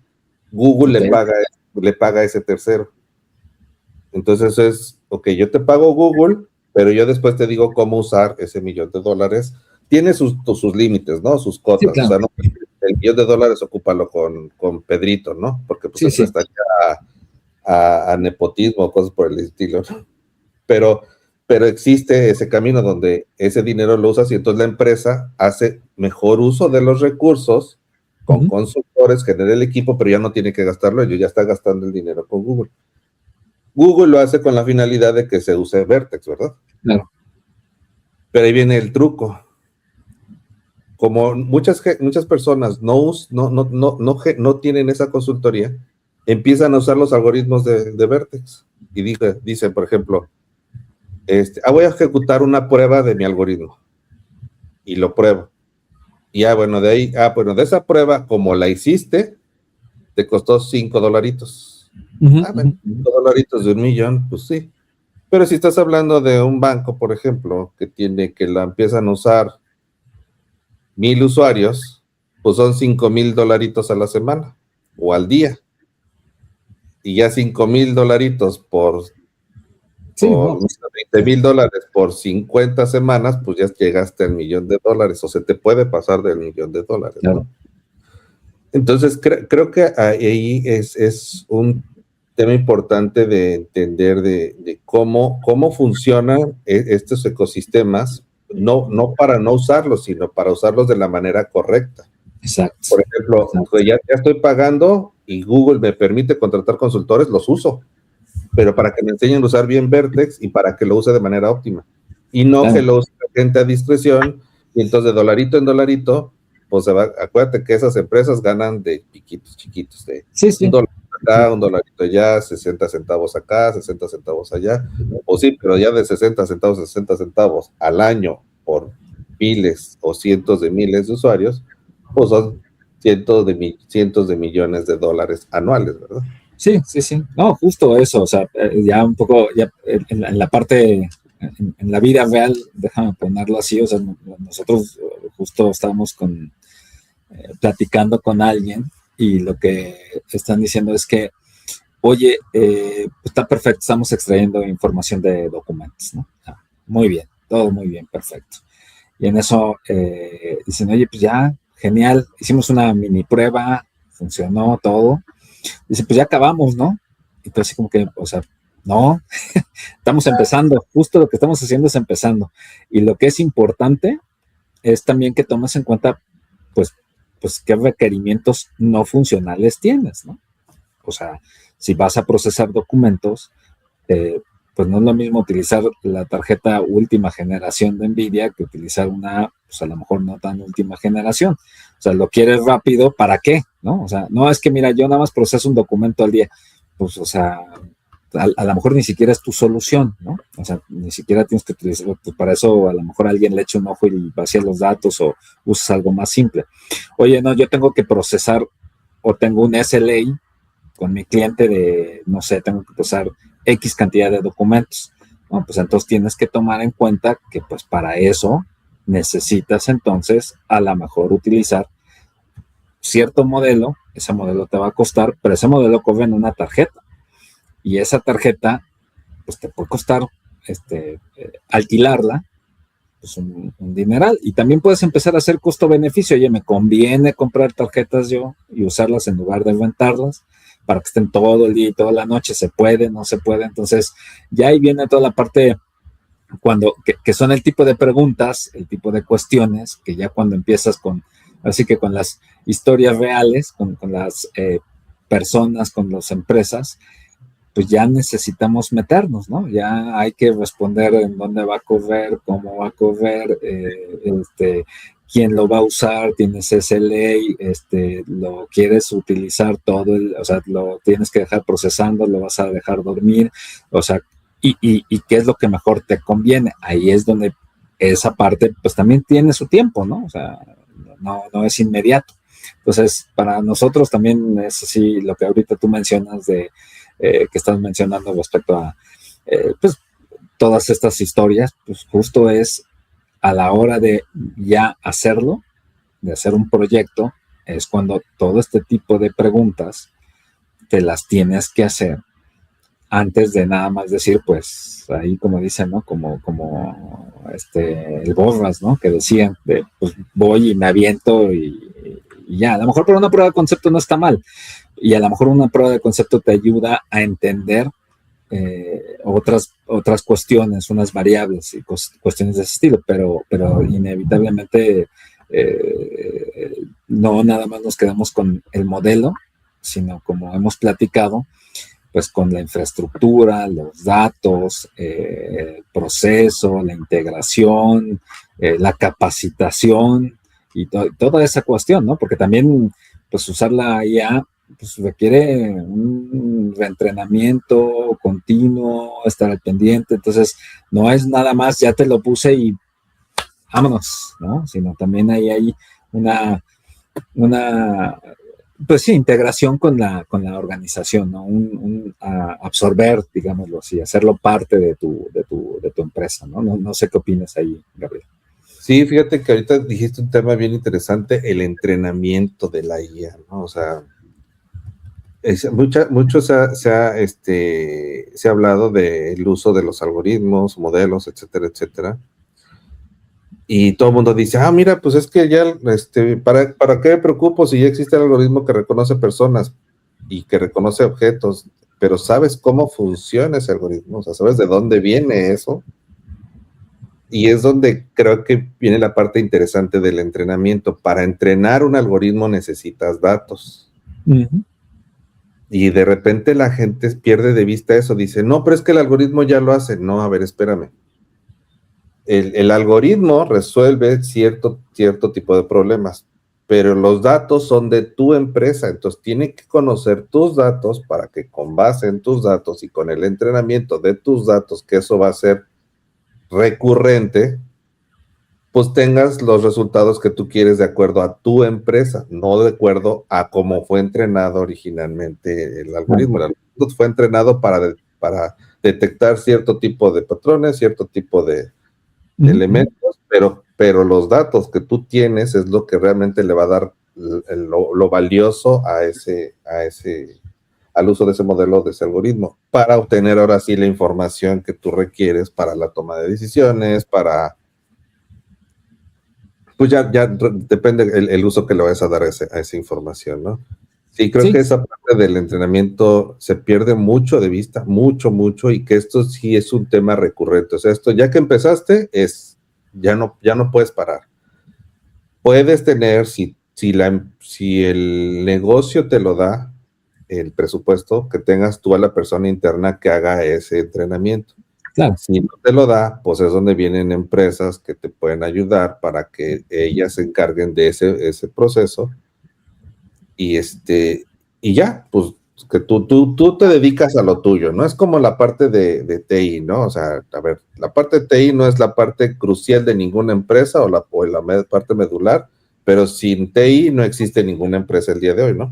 Google le paga a ese tercero. Entonces eso es, ok, yo te pago Google, pero yo después te digo cómo usar ese $1,000,000. Tiene sus límites, ¿no? Sus cotas. Sí, claro. O sea, no, el $1,000,000 ocúpalo con Pedrito, ¿no? Porque pues eso estaría a nepotismo, cosas por el estilo, ¿no? Pero existe ese camino donde ese dinero lo usas y entonces la empresa hace mejor uso de los recursos con consultores, genera el equipo, pero ya no tiene que gastarlo, ellos ya está gastando el dinero con Google. Google lo hace con la finalidad de que se use Vertex, ¿verdad? Claro. Pero ahí viene el truco. Como muchas personas no tienen esa consultoría, empiezan a usar los algoritmos de Vertex. Y dicen, por ejemplo, voy a ejecutar una prueba de mi algoritmo. Y lo pruebo. Y bueno, de ahí, de esa prueba, como la hiciste, te costó $5. $5 de $1,000,000, pues sí. Pero si estás hablando de un banco, por ejemplo, que la empiezan a usar 1,000 usuarios, pues son $5,000 a la semana o al día. Y ya $5,000 por $20,000 por 50 semanas, pues ya llegaste al $1,000,000 o se te puede pasar del $1,000,000. Claro. ¿No? Entonces, creo que ahí es un tema importante de entender de cómo funcionan estos ecosistemas, no para no usarlos, sino para usarlos de la manera correcta. Exacto. Por ejemplo, ya estoy pagando y Google me permite contratar consultores, los uso, pero para que me enseñen a usar bien Vertex y para que lo use de manera óptima. Y no que lo use la gente a discreción, y entonces de dolarito en dolarito, pues acuérdate que esas empresas ganan de piquitos chiquitos, de $1 acá, $1 allá, 60 centavos acá, 60 centavos allá, o sí, pero ya de 60 centavos al año por miles o cientos de miles de usuarios, pues son cientos de millones de dólares anuales, ¿verdad? Sí. No, justo eso, o sea, ya un poco, ya en la parte, en la vida real, déjame ponerlo así, o sea, nosotros justo estábamos platicando con alguien y lo que están diciendo es que, oye, está perfecto, estamos extrayendo información de documentos, ¿no? Muy bien, todo muy bien, perfecto. Y en eso dicen, oye, pues ya, genial, hicimos una mini prueba, funcionó todo. Dice, pues ya acabamos, ¿no? Entonces, como que, o sea, no, estamos empezando, justo lo que estamos haciendo es empezando. Y lo que es importante es también que tomes en cuenta, pues qué requerimientos no funcionales tienes, ¿no? O sea, si vas a procesar documentos, pues no es lo mismo utilizar la tarjeta última generación de NVIDIA que utilizar una, pues a lo mejor no tan última generación. O sea, lo quieres rápido, ¿para qué? ¿No? O sea, no es que, mira, yo nada más proceso un documento al día. Pues, o sea, a lo mejor ni siquiera es tu solución, ¿no? O sea, ni siquiera tienes que utilizar, pues para eso a lo mejor alguien le echa un ojo y vacía los datos o usas algo más simple. Oye, no, yo tengo que procesar o tengo un SLA con mi cliente de, no sé, tengo que procesar X cantidad de documentos. Bueno, pues entonces tienes que tomar en cuenta que pues para eso necesitas entonces a lo mejor utilizar cierto modelo, ese modelo te va a costar, pero ese modelo corre en una tarjeta. Y esa tarjeta, pues te puede costar alquilarla, pues un dineral. Y también puedes empezar a hacer costo-beneficio. Oye, me conviene comprar tarjetas yo y usarlas en lugar de rentarlas para que estén todo el día y toda la noche. ¿Se puede? ¿No se puede? Entonces, ya ahí viene toda la parte que son el tipo de preguntas, el tipo de cuestiones, que ya cuando empiezas así que con las historias reales, con las personas, con las empresas, pues ya necesitamos meternos, ¿no? Ya hay que responder en dónde va a correr, cómo va a correr, quién lo va a usar, tienes SLA, lo quieres utilizar todo, o sea, lo tienes que dejar procesando, lo vas a dejar dormir, o sea, y qué es lo que mejor te conviene. Ahí es donde esa parte, pues también tiene su tiempo, ¿no? O sea, no es inmediato. Entonces, para nosotros también es así lo que ahorita tú mencionas que estás mencionando respecto a pues todas estas historias, pues justo es a la hora de ya hacerlo, de hacer un proyecto, es cuando todo este tipo de preguntas te las tienes que hacer antes de nada más decir, pues, ahí como dicen, ¿no? Como el Borras, ¿no? Que decían, pues voy y me aviento y ya. A lo mejor por una prueba de concepto no está mal. Y a lo mejor una prueba de concepto te ayuda a entender otras cuestiones, unas variables y cuestiones de ese estilo, pero inevitablemente no nada más nos quedamos con el modelo, sino como hemos platicado, pues con la infraestructura, los datos, el proceso, la integración, la capacitación y toda esa cuestión, ¿no? Porque también, pues usar la IA pues requiere un reentrenamiento continuo, estar al pendiente, entonces no es nada más, ya te lo puse y vámonos, ¿no? Sino también ahí hay una pues sí, integración con la organización, ¿no? Absorber, digámoslo así, hacerlo parte de tu empresa, ¿no? No sé qué opinas ahí, Gabriel. Sí, fíjate que ahorita dijiste un tema bien interesante, el entrenamiento de la IA, ¿no? O sea, mucho se ha hablado del uso de los algoritmos, modelos, etcétera, etcétera. Y todo el mundo dice, mira, pues es que ya, ¿para qué me preocupo si ya existe el algoritmo que reconoce personas y que reconoce objetos? Pero ¿sabes cómo funciona ese algoritmo? O sea, ¿sabes de dónde viene eso? Y es donde creo que viene la parte interesante del entrenamiento. Para entrenar un algoritmo necesitas datos. Uh-huh. Y de repente la gente pierde de vista eso. Dice, no, pero es que el algoritmo ya lo hace. No, a ver, espérame. El algoritmo resuelve cierto tipo de problemas, pero los datos son de tu empresa, entonces tiene que conocer tus datos para que con base en tus datos y con el entrenamiento de tus datos, que eso va a ser recurrente, pues tengas los resultados que tú quieres de acuerdo a tu empresa, no de acuerdo a cómo fue entrenado originalmente el algoritmo. El algoritmo fue entrenado para detectar cierto tipo de patrones, cierto tipo de elementos, pero los datos que tú tienes es lo que realmente le va a dar lo valioso al uso de ese modelo, de ese algoritmo, para obtener ahora sí la información que tú requieres para la toma de decisiones, pues ya depende el uso que le vayas a dar a esa información, ¿no? Sí, creo que esa parte del entrenamiento se pierde mucho de vista, mucho, y que esto sí es un tema recurrente. O sea, esto ya que empezaste, ya no puedes parar. Puedes tener, si el negocio te lo da, el presupuesto, que tengas tú a la persona interna que haga ese entrenamiento. Claro. Si no te lo da, pues es donde vienen empresas que te pueden ayudar para que ellas se encarguen de ese proceso. Y ya, pues que tú te dedicas a lo tuyo, ¿no? Es como la parte de TI, ¿no? O sea, a ver, la parte de TI no es la parte crucial de ninguna empresa o la parte medular, pero sin TI no existe ninguna empresa el día de hoy, ¿no?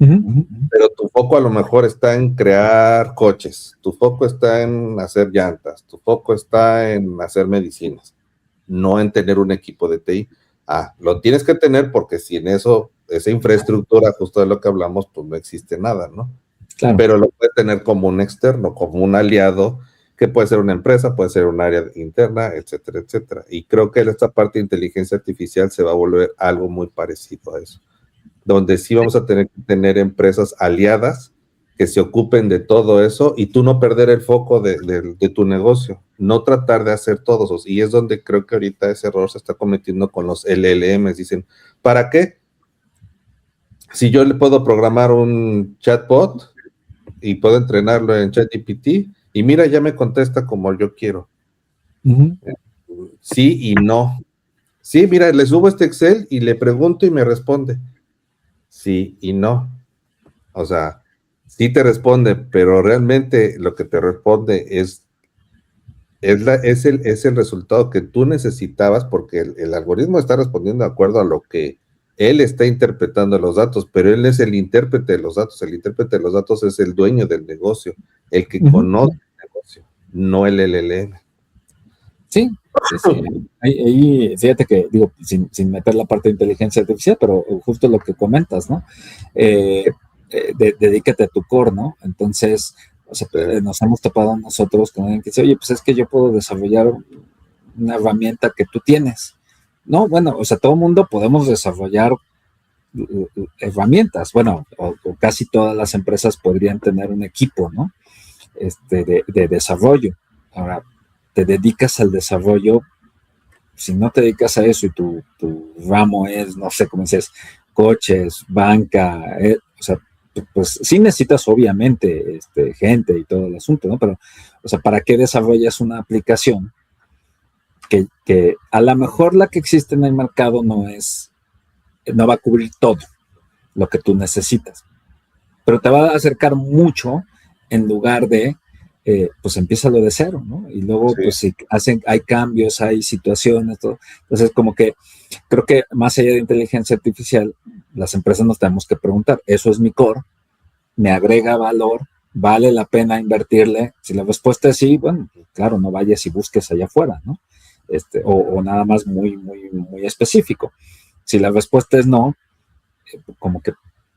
Uh-huh. Pero tu foco a lo mejor está en crear coches, tu foco está en hacer llantas, tu foco está en hacer medicinas, no en tener un equipo de TI. Lo tienes que tener porque sin eso, esa infraestructura, justo de lo que hablamos, pues no existe nada, ¿no? Claro. Pero lo puedes tener como un externo, como un aliado, que puede ser una empresa, puede ser un área interna, etcétera, etcétera. Y creo que esta parte de inteligencia artificial se va a volver algo muy parecido a eso, donde sí vamos a tener que tener empresas aliadas que se ocupen de todo eso y tú no perder el foco de tu negocio, no tratar de hacer todos. Y es donde creo que ahorita ese error se está cometiendo con los LLMs. Dicen, ¿para qué? Si yo le puedo programar un chatbot y puedo entrenarlo en ChatGPT y mira, ya me contesta como yo quiero. Uh-huh. Sí y no. Sí, mira, le subo este Excel y le pregunto y me responde. Sí y no. O sea, sí te responde, pero realmente lo que te responde es es el resultado que tú necesitabas, porque el algoritmo está respondiendo de acuerdo a lo que él está interpretando los datos, pero él es el intérprete de los datos. El intérprete de los datos es el dueño del negocio, el que conoce el negocio, no el LLM. Sí, sí. Ahí, fíjate que, digo, sin meter la parte de inteligencia artificial, pero justo lo que comentas, ¿no? Dedícate a tu core, ¿no? Entonces, o sea, nos hemos topado nosotros con alguien que dice, oye, pues es que yo puedo desarrollar una herramienta que tú tienes. No, bueno, o sea, todo el mundo podemos desarrollar herramientas. Bueno, o casi todas las empresas podrían tener un equipo, ¿no? De desarrollo. Ahora, te dedicas al desarrollo, si no te dedicas a eso y tu ramo es, no sé cómo dices, coches, banca, o sea, pues sí necesitas obviamente gente y todo el asunto, ¿no? Pero, o sea, ¿para qué desarrollas una aplicación que a lo mejor la que existe en el mercado no va a cubrir todo lo que tú necesitas, pero te va a acercar mucho en lugar de pues empieza lo de cero, ¿no? Y luego, sí, pues si hay cambios, hay situaciones, todo. Entonces, como que creo que más allá de inteligencia artificial, las empresas nos tenemos que preguntar, ¿eso es mi core? ¿Me agrega valor? ¿Vale la pena invertirle? Si la respuesta es sí, bueno, claro, no vayas y busques allá afuera, ¿no? O nada más muy, muy, muy específico. Si la respuesta es no, como que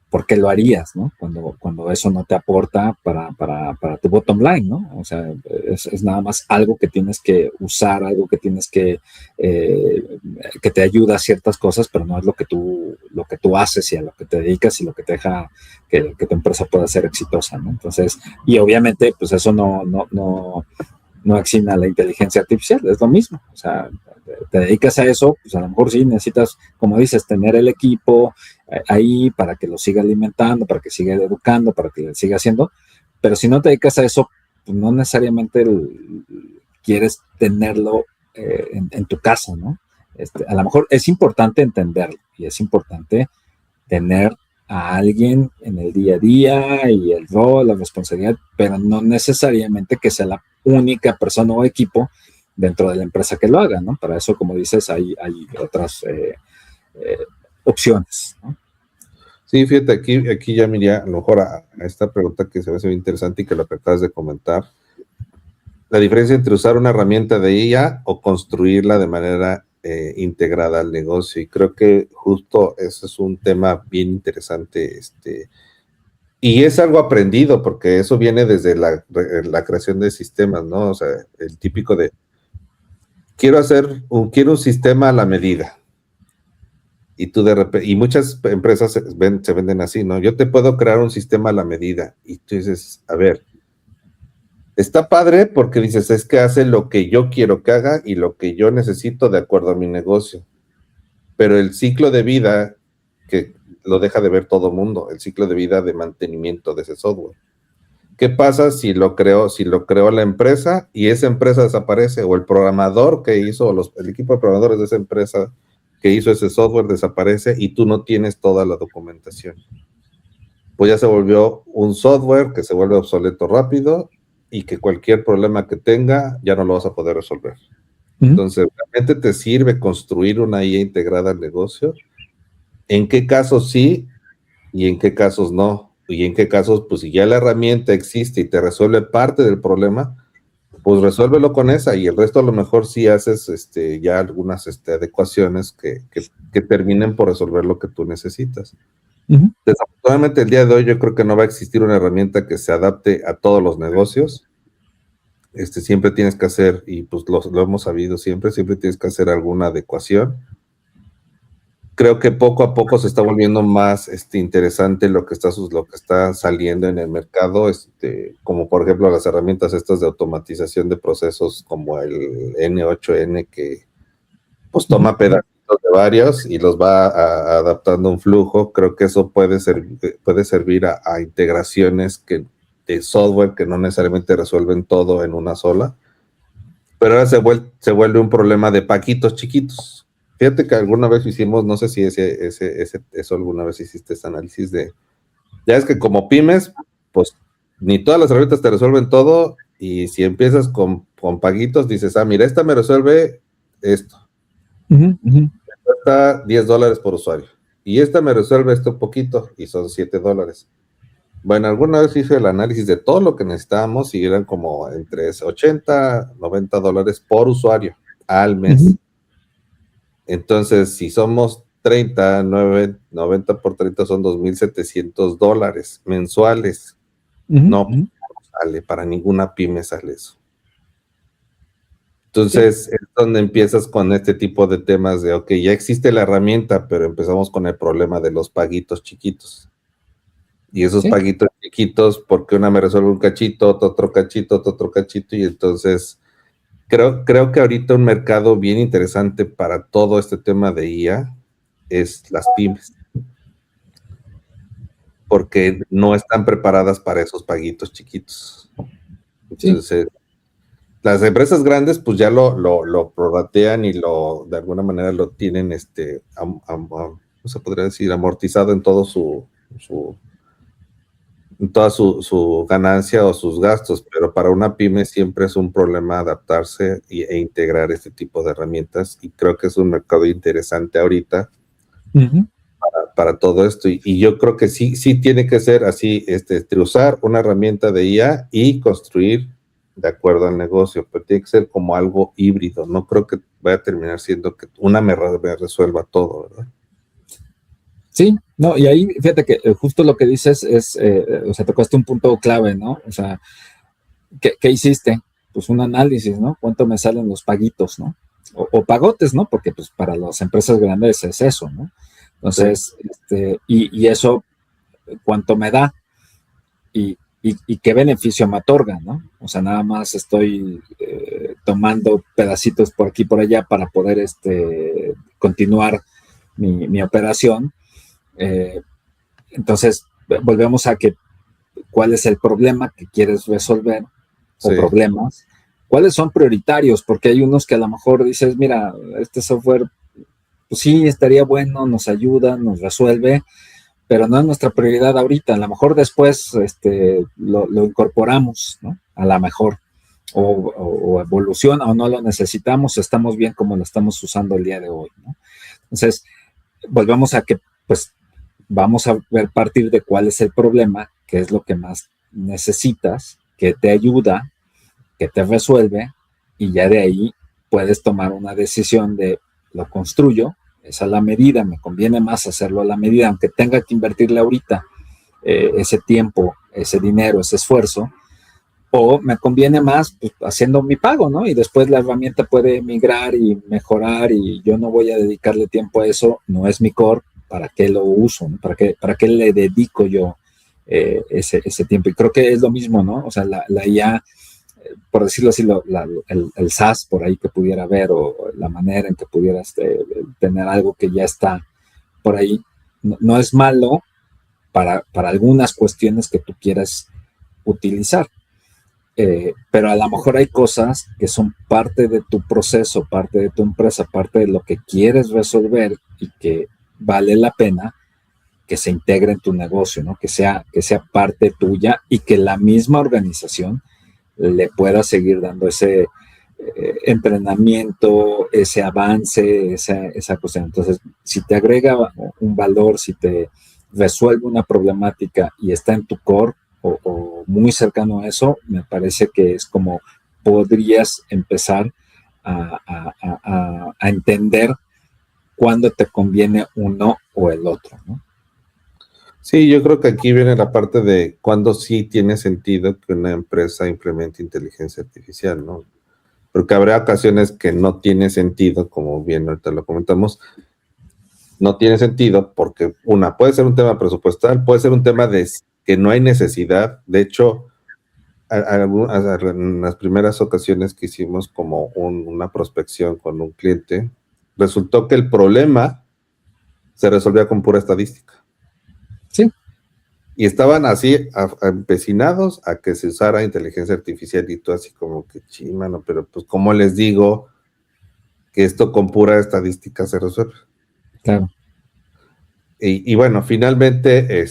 ¿por qué lo harías, no? Cuando eso no te aporta para tu bottom line, ¿no? O sea, es nada más algo que tienes que usar, algo que tienes que te ayuda a ciertas cosas, pero no es lo que tú haces y a lo que te dedicas y lo que te deja que tu empresa pueda ser exitosa, ¿no? Entonces, y obviamente, pues eso no exime a la inteligencia artificial, es lo mismo, o sea, te dedicas a eso, pues a lo mejor sí necesitas, como dices, tener el equipo ahí para que lo siga alimentando, para que siga educando, para que siga haciendo, pero si no te dedicas a eso, pues no necesariamente quieres tenerlo en tu casa, ¿no? A lo mejor es importante entenderlo y es importante tener a alguien en el día a día y el rol, la responsabilidad, pero no necesariamente que sea la única persona o equipo dentro de la empresa que lo haga, ¿no? Para eso, como dices, hay otras opciones, ¿no? Sí, fíjate, aquí ya miré a lo mejor a esta pregunta que se me hace muy interesante y que lo que acabas de comentar. La diferencia entre usar una herramienta de IA o construirla de manera integrada al negocio. Y creo que justo ese es un tema bien interesante, y es algo aprendido, porque eso viene desde la creación de sistemas, ¿no? O sea, el típico de, quiero un sistema a la medida. Y tú de repente, y muchas empresas se venden así, ¿no? Yo te puedo crear un sistema a la medida. Y tú dices, a ver, está padre porque dices, es que hace lo que yo quiero que haga y lo que yo necesito de acuerdo a mi negocio. Pero el ciclo de vida, que lo deja de ver todo mundo, el ciclo de vida de mantenimiento de ese software. ¿Qué pasa si lo creó la empresa y esa empresa desaparece? O el programador que hizo, el equipo de programadores de esa empresa que hizo ese software desaparece y tú no tienes toda la documentación. Pues ya se volvió un software que se vuelve obsoleto rápido y que cualquier problema que tenga ya no lo vas a poder resolver. Entonces, ¿realmente te sirve construir una IA integrada al negocio? ¿En qué casos sí y en qué casos no? Y en qué casos, pues si ya la herramienta existe y te resuelve parte del problema, pues resuélvelo con esa y el resto a lo mejor sí haces ya algunas adecuaciones que terminen por resolver lo que tú necesitas. Uh-huh. Desafortunadamente el día de hoy yo creo que no va a existir una herramienta que se adapte a todos los negocios. Siempre tienes que hacer, y pues lo hemos sabido siempre tienes que hacer alguna adecuación. Creo que poco a poco se está volviendo más interesante lo que está saliendo en el mercado, como por ejemplo las herramientas estas de automatización de procesos como el N8N, que pues toma pedacitos de varios y los va adaptando a un flujo. Creo que eso puede servir a integraciones de software que no necesariamente resuelven todo en una sola, pero ahora se vuelve un problema de paquitos chiquitos. Fíjate que alguna vez hicimos, no sé si eso alguna vez hiciste ese análisis ya es que como pymes, pues ni todas las herramientas te resuelven todo Y si empiezas con paguitos, dices, mira, esta me resuelve esto. Cuesta $10 por usuario. Y esta me resuelve esto poquito, y son $7. Bueno, alguna vez hice el análisis de todo lo que necesitábamos y eran como entre $80, $90 por usuario al mes. Entonces, si somos 30, 90 por 30 son $2,700 mensuales. No sale, para ninguna pyme sale eso. Entonces, es donde empiezas con este tipo de temas de, ok, ya existe la herramienta, pero empezamos con el problema de los paguitos chiquitos. Y esos paguitos chiquitos, porque una me resuelve un cachito, otro cachito, y entonces creo que ahorita un mercado bien interesante para todo este tema de IA es las pymes, porque no están preparadas para esos paguitos chiquitos. Entonces, las empresas grandes pues ya lo prorratean y de alguna manera lo tienen, ¿cómo se podría decir? Amortizado en todo toda su ganancia o sus gastos, pero para una pyme siempre es un problema adaptarse e integrar este tipo de herramientas, y creo que es un mercado interesante ahorita para todo esto, y yo creo que sí tiene que ser así, usar una herramienta de IA y construir de acuerdo al negocio, pero tiene que ser como algo híbrido. No creo que vaya a terminar siendo que una me resuelva todo, ¿verdad? Sí, no, y ahí fíjate que justo lo que dices es, o sea, tocaste un punto clave, ¿no? O sea, ¿qué hiciste? Pues un análisis, ¿no? ¿Cuánto me salen los paguitos, ¿no? O pagotes, ¿no? Porque pues para las empresas grandes es eso, ¿no? Entonces, y eso, ¿cuánto me da? Y qué beneficio me otorga, ¿no? O sea, nada más estoy tomando pedacitos por aquí y por allá para poder continuar mi operación. Entonces, volvemos a que cuál es el problema que quieres resolver o problemas, cuáles son prioritarios, porque hay unos que a lo mejor dices, mira, este software, pues sí, estaría bueno, nos ayuda, nos resuelve, pero no es nuestra prioridad ahorita. A lo mejor después lo incorporamos, ¿no? A lo mejor, o evoluciona o no lo necesitamos, estamos bien como lo estamos usando el día de hoy, ¿no? Entonces, volvemos a que, pues, vamos a ver partir de cuál es el problema, qué es lo que más necesitas, que te ayuda, que te resuelve, y ya de ahí puedes tomar una decisión de lo construyo, es a la medida, me conviene más hacerlo a la medida, aunque tenga que invertirle ahorita ese tiempo, ese dinero, ese esfuerzo, o me conviene más pues, haciendo mi pago, ¿no? Y después la herramienta puede migrar y mejorar y yo no voy a dedicarle tiempo a eso, no es mi core, ¿para qué lo uso? ¿No? ¿Para qué le dedico yo ese tiempo? Y creo que es lo mismo, ¿no? O sea, la IA, por decirlo así, el SaaS por ahí que pudiera haber, o la manera en que pudieras tener algo que ya está por ahí, no es malo para algunas cuestiones que tú quieras utilizar. Pero a lo mejor hay cosas que son parte de tu proceso, parte de tu empresa, parte de lo que quieres resolver y que vale la pena que se integre en tu negocio, ¿no? Que sea parte tuya y que la misma organización le pueda seguir dando ese entrenamiento, ese avance, esa cuestión. Entonces, si te agrega un valor, si te resuelve una problemática y está en tu core o muy cercano a eso, me parece que es como podrías empezar a entender cuándo te conviene uno o el otro, ¿no? Sí, yo creo que aquí viene la parte de cuándo sí tiene sentido que una empresa implemente inteligencia artificial, ¿no? Porque habrá ocasiones que no tiene sentido, como bien ahorita lo comentamos, no tiene sentido porque puede ser un tema presupuestal, puede ser un tema de que no hay necesidad. De hecho, en las primeras ocasiones que hicimos como una prospección con un cliente, resultó que el problema se resolvía con pura estadística. Sí. Y estaban así empecinados a que se usara inteligencia artificial y tú así como que, mano, pero pues ¿cómo les digo que esto con pura estadística se resuelve? Claro. Y bueno, finalmente,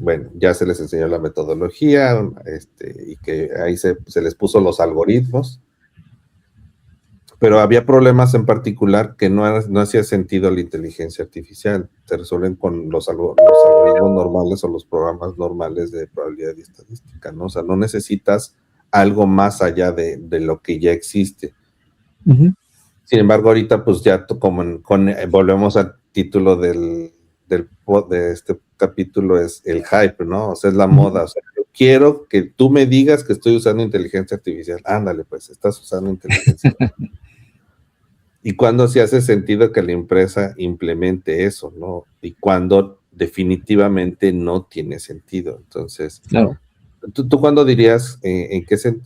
bueno, ya se les enseñó la metodología, y que ahí se les puso los algoritmos, pero había problemas en particular que no hacía sentido la inteligencia artificial. Se resuelven con los algoritmos normales o los programas normales de probabilidad y estadística, ¿no? O sea, no necesitas algo más allá de lo que ya existe. Uh-huh. Sin embargo, ahorita pues ya volvemos al título de este capítulo, es el hype, ¿no? O sea, es la moda. O sea, yo quiero que tú me digas que estoy usando inteligencia artificial. Ándale, pues, estás usando inteligencia artificial. ¿Y cuándo sí hace sentido que la empresa implemente eso, no? Y cuando definitivamente no tiene sentido. Entonces, claro. ¿Tú cuándo dirías,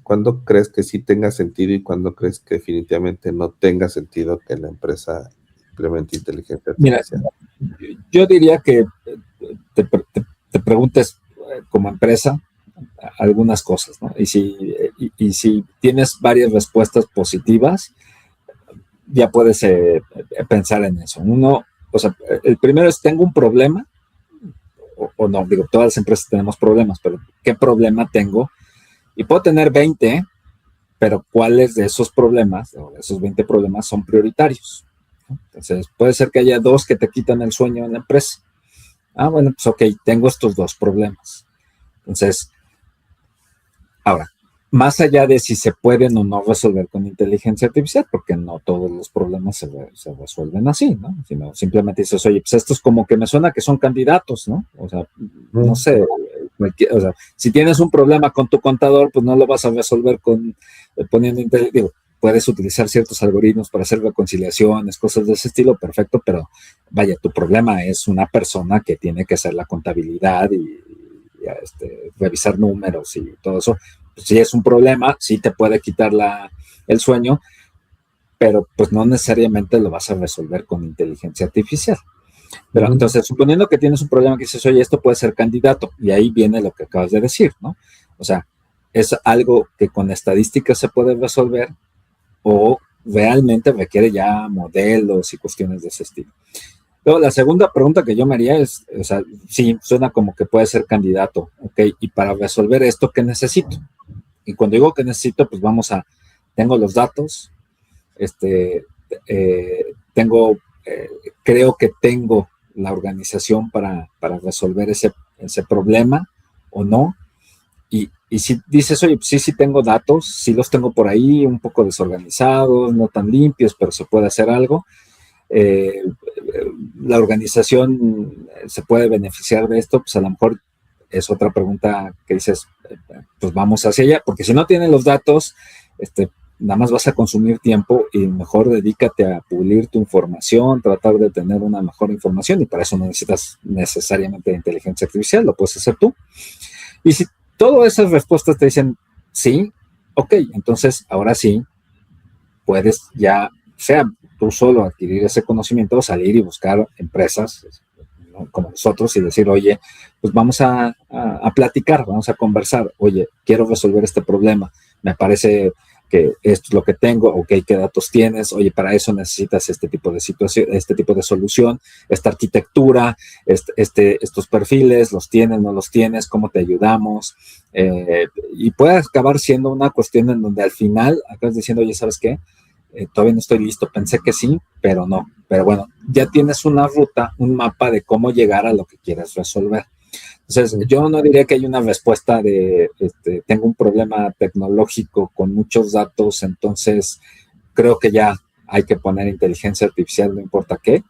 cuándo crees que sí tenga sentido y cuándo crees que definitivamente no tenga sentido que la empresa implemente inteligencia artificial? Mira, yo diría que te preguntes como empresa algunas cosas, ¿no? Y si tienes varias respuestas positivas, ya puedes pensar en eso. Uno, o sea, el primero es, ¿tengo un problema? O no, digo, todas las empresas tenemos problemas, pero ¿qué problema tengo? Y puedo tener 20, pero ¿cuáles de esos problemas, o de esos 20 problemas, son prioritarios? Entonces, puede ser que haya 2 que te quitan el sueño en la empresa. Ah, bueno, pues ok, tengo estos 2 problemas. Entonces, ahora, más allá de si se pueden o no resolver con inteligencia artificial, porque no todos los problemas se resuelven así, ¿no? Sino simplemente dices, oye, pues estos como que me suena que son candidatos, ¿no? O sea, no sé, o sea, si tienes un problema con tu contador, pues no lo vas a resolver poniendo inteligencia. Digo, puedes utilizar ciertos algoritmos para hacer reconciliaciones, cosas de ese estilo, perfecto, pero vaya, tu problema es una persona que tiene que hacer la contabilidad y revisar números y todo eso. Si es un problema, sí te puede quitar el sueño, pero pues no necesariamente lo vas a resolver con inteligencia artificial. Pero entonces, suponiendo que tienes un problema que dices, oye, esto puede ser candidato, y ahí viene lo que acabas de decir, ¿no? O sea, es algo que con estadísticas se puede resolver o realmente requiere ya modelos y cuestiones de ese estilo. Luego, la segunda pregunta que yo me haría es, o sea, sí, suena como que puede ser candidato, ¿ok? Y para resolver esto, ¿qué necesito? Y cuando digo que necesito, pues tengo los datos, creo que tengo la organización para resolver ese problema o no. Y si dices, oye, pues sí tengo datos, sí los tengo por ahí, un poco desorganizados, no tan limpios, pero se puede hacer algo. La organización se puede beneficiar de esto, pues a lo mejor es otra pregunta que dices, pues vamos hacia allá, porque si no tienen los datos, nada más vas a consumir tiempo y mejor dedícate a pulir tu información, tratar de tener una mejor información, y para eso no necesitas necesariamente inteligencia artificial, lo puedes hacer tú. Y si todas esas respuestas te dicen sí, ok, entonces ahora sí puedes ya, sea tú solo adquirir ese conocimiento, salir y buscar empresas, ¿no?, como nosotros, y decir, oye, pues vamos a platicar, vamos a conversar, oye, quiero resolver este problema, me parece que esto es lo que tengo, ok, ¿qué datos tienes? Oye, para eso necesitas este tipo de situación, este tipo de solución, esta arquitectura, estos perfiles, ¿los tienes, no los tienes? ¿Cómo te ayudamos? Y puede acabar siendo una cuestión en donde al final acabas diciendo, oye, ¿sabes qué? Todavía no estoy listo, pensé que sí, pero no. Pero bueno, ya tienes una ruta, un mapa de cómo llegar a lo que quieres resolver. Entonces, yo no diría que hay una respuesta de, tengo un problema tecnológico con muchos datos, entonces creo que ya hay que poner inteligencia artificial, no importa qué.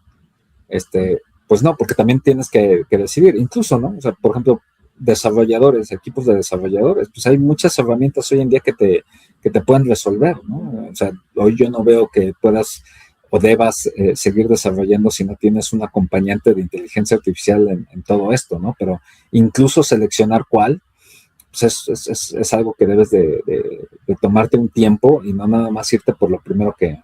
Pues no, porque también tienes que decidir, incluso, ¿no? O sea, por ejemplo, desarrolladores, equipos de desarrolladores, pues hay muchas herramientas hoy en día que te pueden resolver, ¿no? O sea, hoy yo no veo que puedas o debas seguir desarrollando si no tienes un acompañante de inteligencia artificial en todo esto, ¿no? Pero incluso seleccionar cuál, pues es algo que debes de tomarte un tiempo y no nada más irte por lo primero que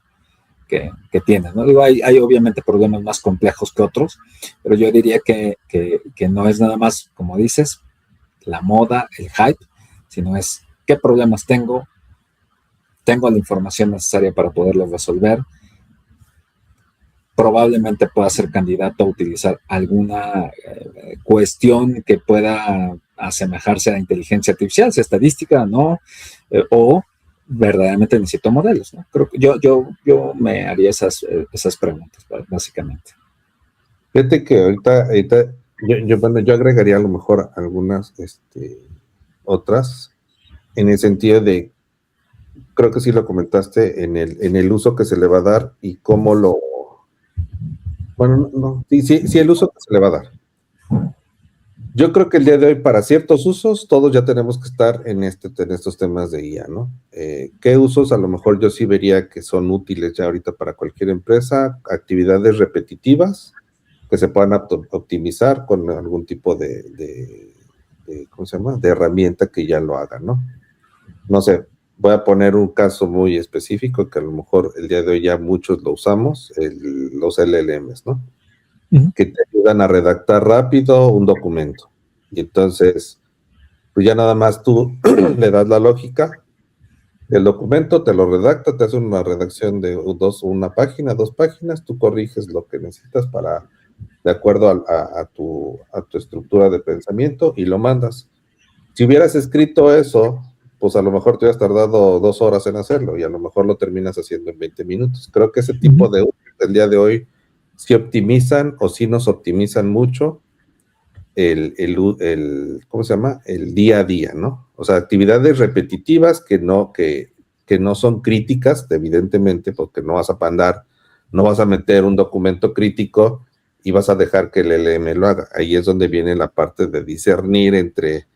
tienes, ¿no? Digo, hay obviamente problemas más complejos que otros, pero yo diría que no es nada más, como dices, la moda, el hype, sino es qué problemas tengo la información necesaria para poderlos resolver, probablemente pueda ser candidato a utilizar alguna cuestión que pueda asemejarse a inteligencia artificial, sea estadística, ¿no? O verdaderamente necesito modelos, ¿no? Creo que yo me haría esas preguntas, básicamente. Fíjate que ahorita yo agregaría a lo mejor algunas otras, en el sentido de, creo que sí lo comentaste, en el uso que se le va a dar y cómo lo... Bueno, no, sí, el uso que se le va a dar. Yo creo que el día de hoy, para ciertos usos, todos ya tenemos que estar en estos temas de IA, ¿no? ¿Qué usos? A lo mejor yo sí vería que son útiles ya ahorita para cualquier empresa, actividades repetitivas que se puedan optimizar con algún tipo de ¿cómo se llama? De herramienta que ya lo haga, ¿no? No sé, voy a poner un caso muy específico que a lo mejor el día de hoy ya muchos lo usamos, los LLMs, ¿no? Que te ayudan a redactar rápido un documento. Y entonces, pues ya nada más tú le das la lógica del documento, te lo redacta, te hace una redacción de una página, 2 páginas, tú corriges lo que necesitas de acuerdo a tu estructura de pensamiento y lo mandas. Si hubieras escrito eso, pues a lo mejor te hubieras tardado 2 horas en hacerlo y a lo mejor lo terminas haciendo en 20 minutos. Creo que ese tipo de usos del día de hoy sí optimizan o sí nos optimizan mucho ¿cómo se llama? El día a día, ¿no? O sea, actividades repetitivas que no son críticas, evidentemente, porque no vas a meter un documento crítico y vas a dejar que el LM lo haga. Ahí es donde viene la parte de discernir entre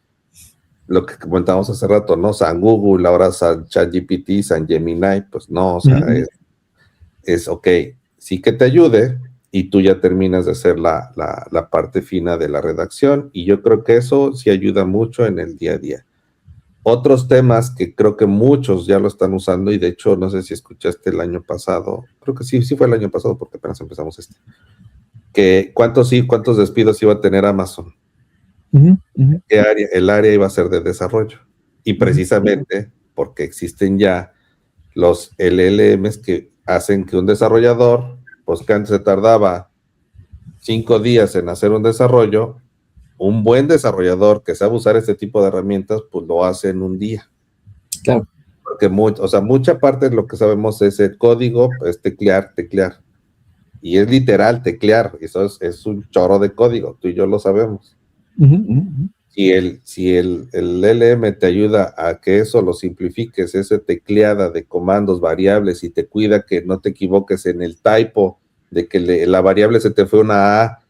lo que comentábamos hace rato, ¿no? San Google, ahora San ChatGPT, San Gemini, pues no, o sea, es ok, sí que te ayude y tú ya terminas de hacer la parte fina de la redacción y yo creo que eso sí ayuda mucho en el día a día. Otros temas que creo que muchos ya lo están usando y de hecho no sé si escuchaste el año pasado, creo que sí fue el año pasado porque apenas empezamos que cuántos despidos iba a tener Amazon. ¿Qué área? El área iba a ser de desarrollo y precisamente porque existen ya los LLMs que hacen que un desarrollador, pues que antes se tardaba 5 días en hacer un desarrollo, un buen desarrollador que sabe usar este tipo de herramientas, pues lo hace en un día. Claro. Porque mucha parte de lo que sabemos es el código, es teclear. Y es literal teclear, eso es un chorro de código, tú y yo lo sabemos. Si el LM te ayuda a que eso lo simplifiques, esa tecleada de comandos, variables, y te cuida que no te equivoques en el typo, de que la variable se te fue una A,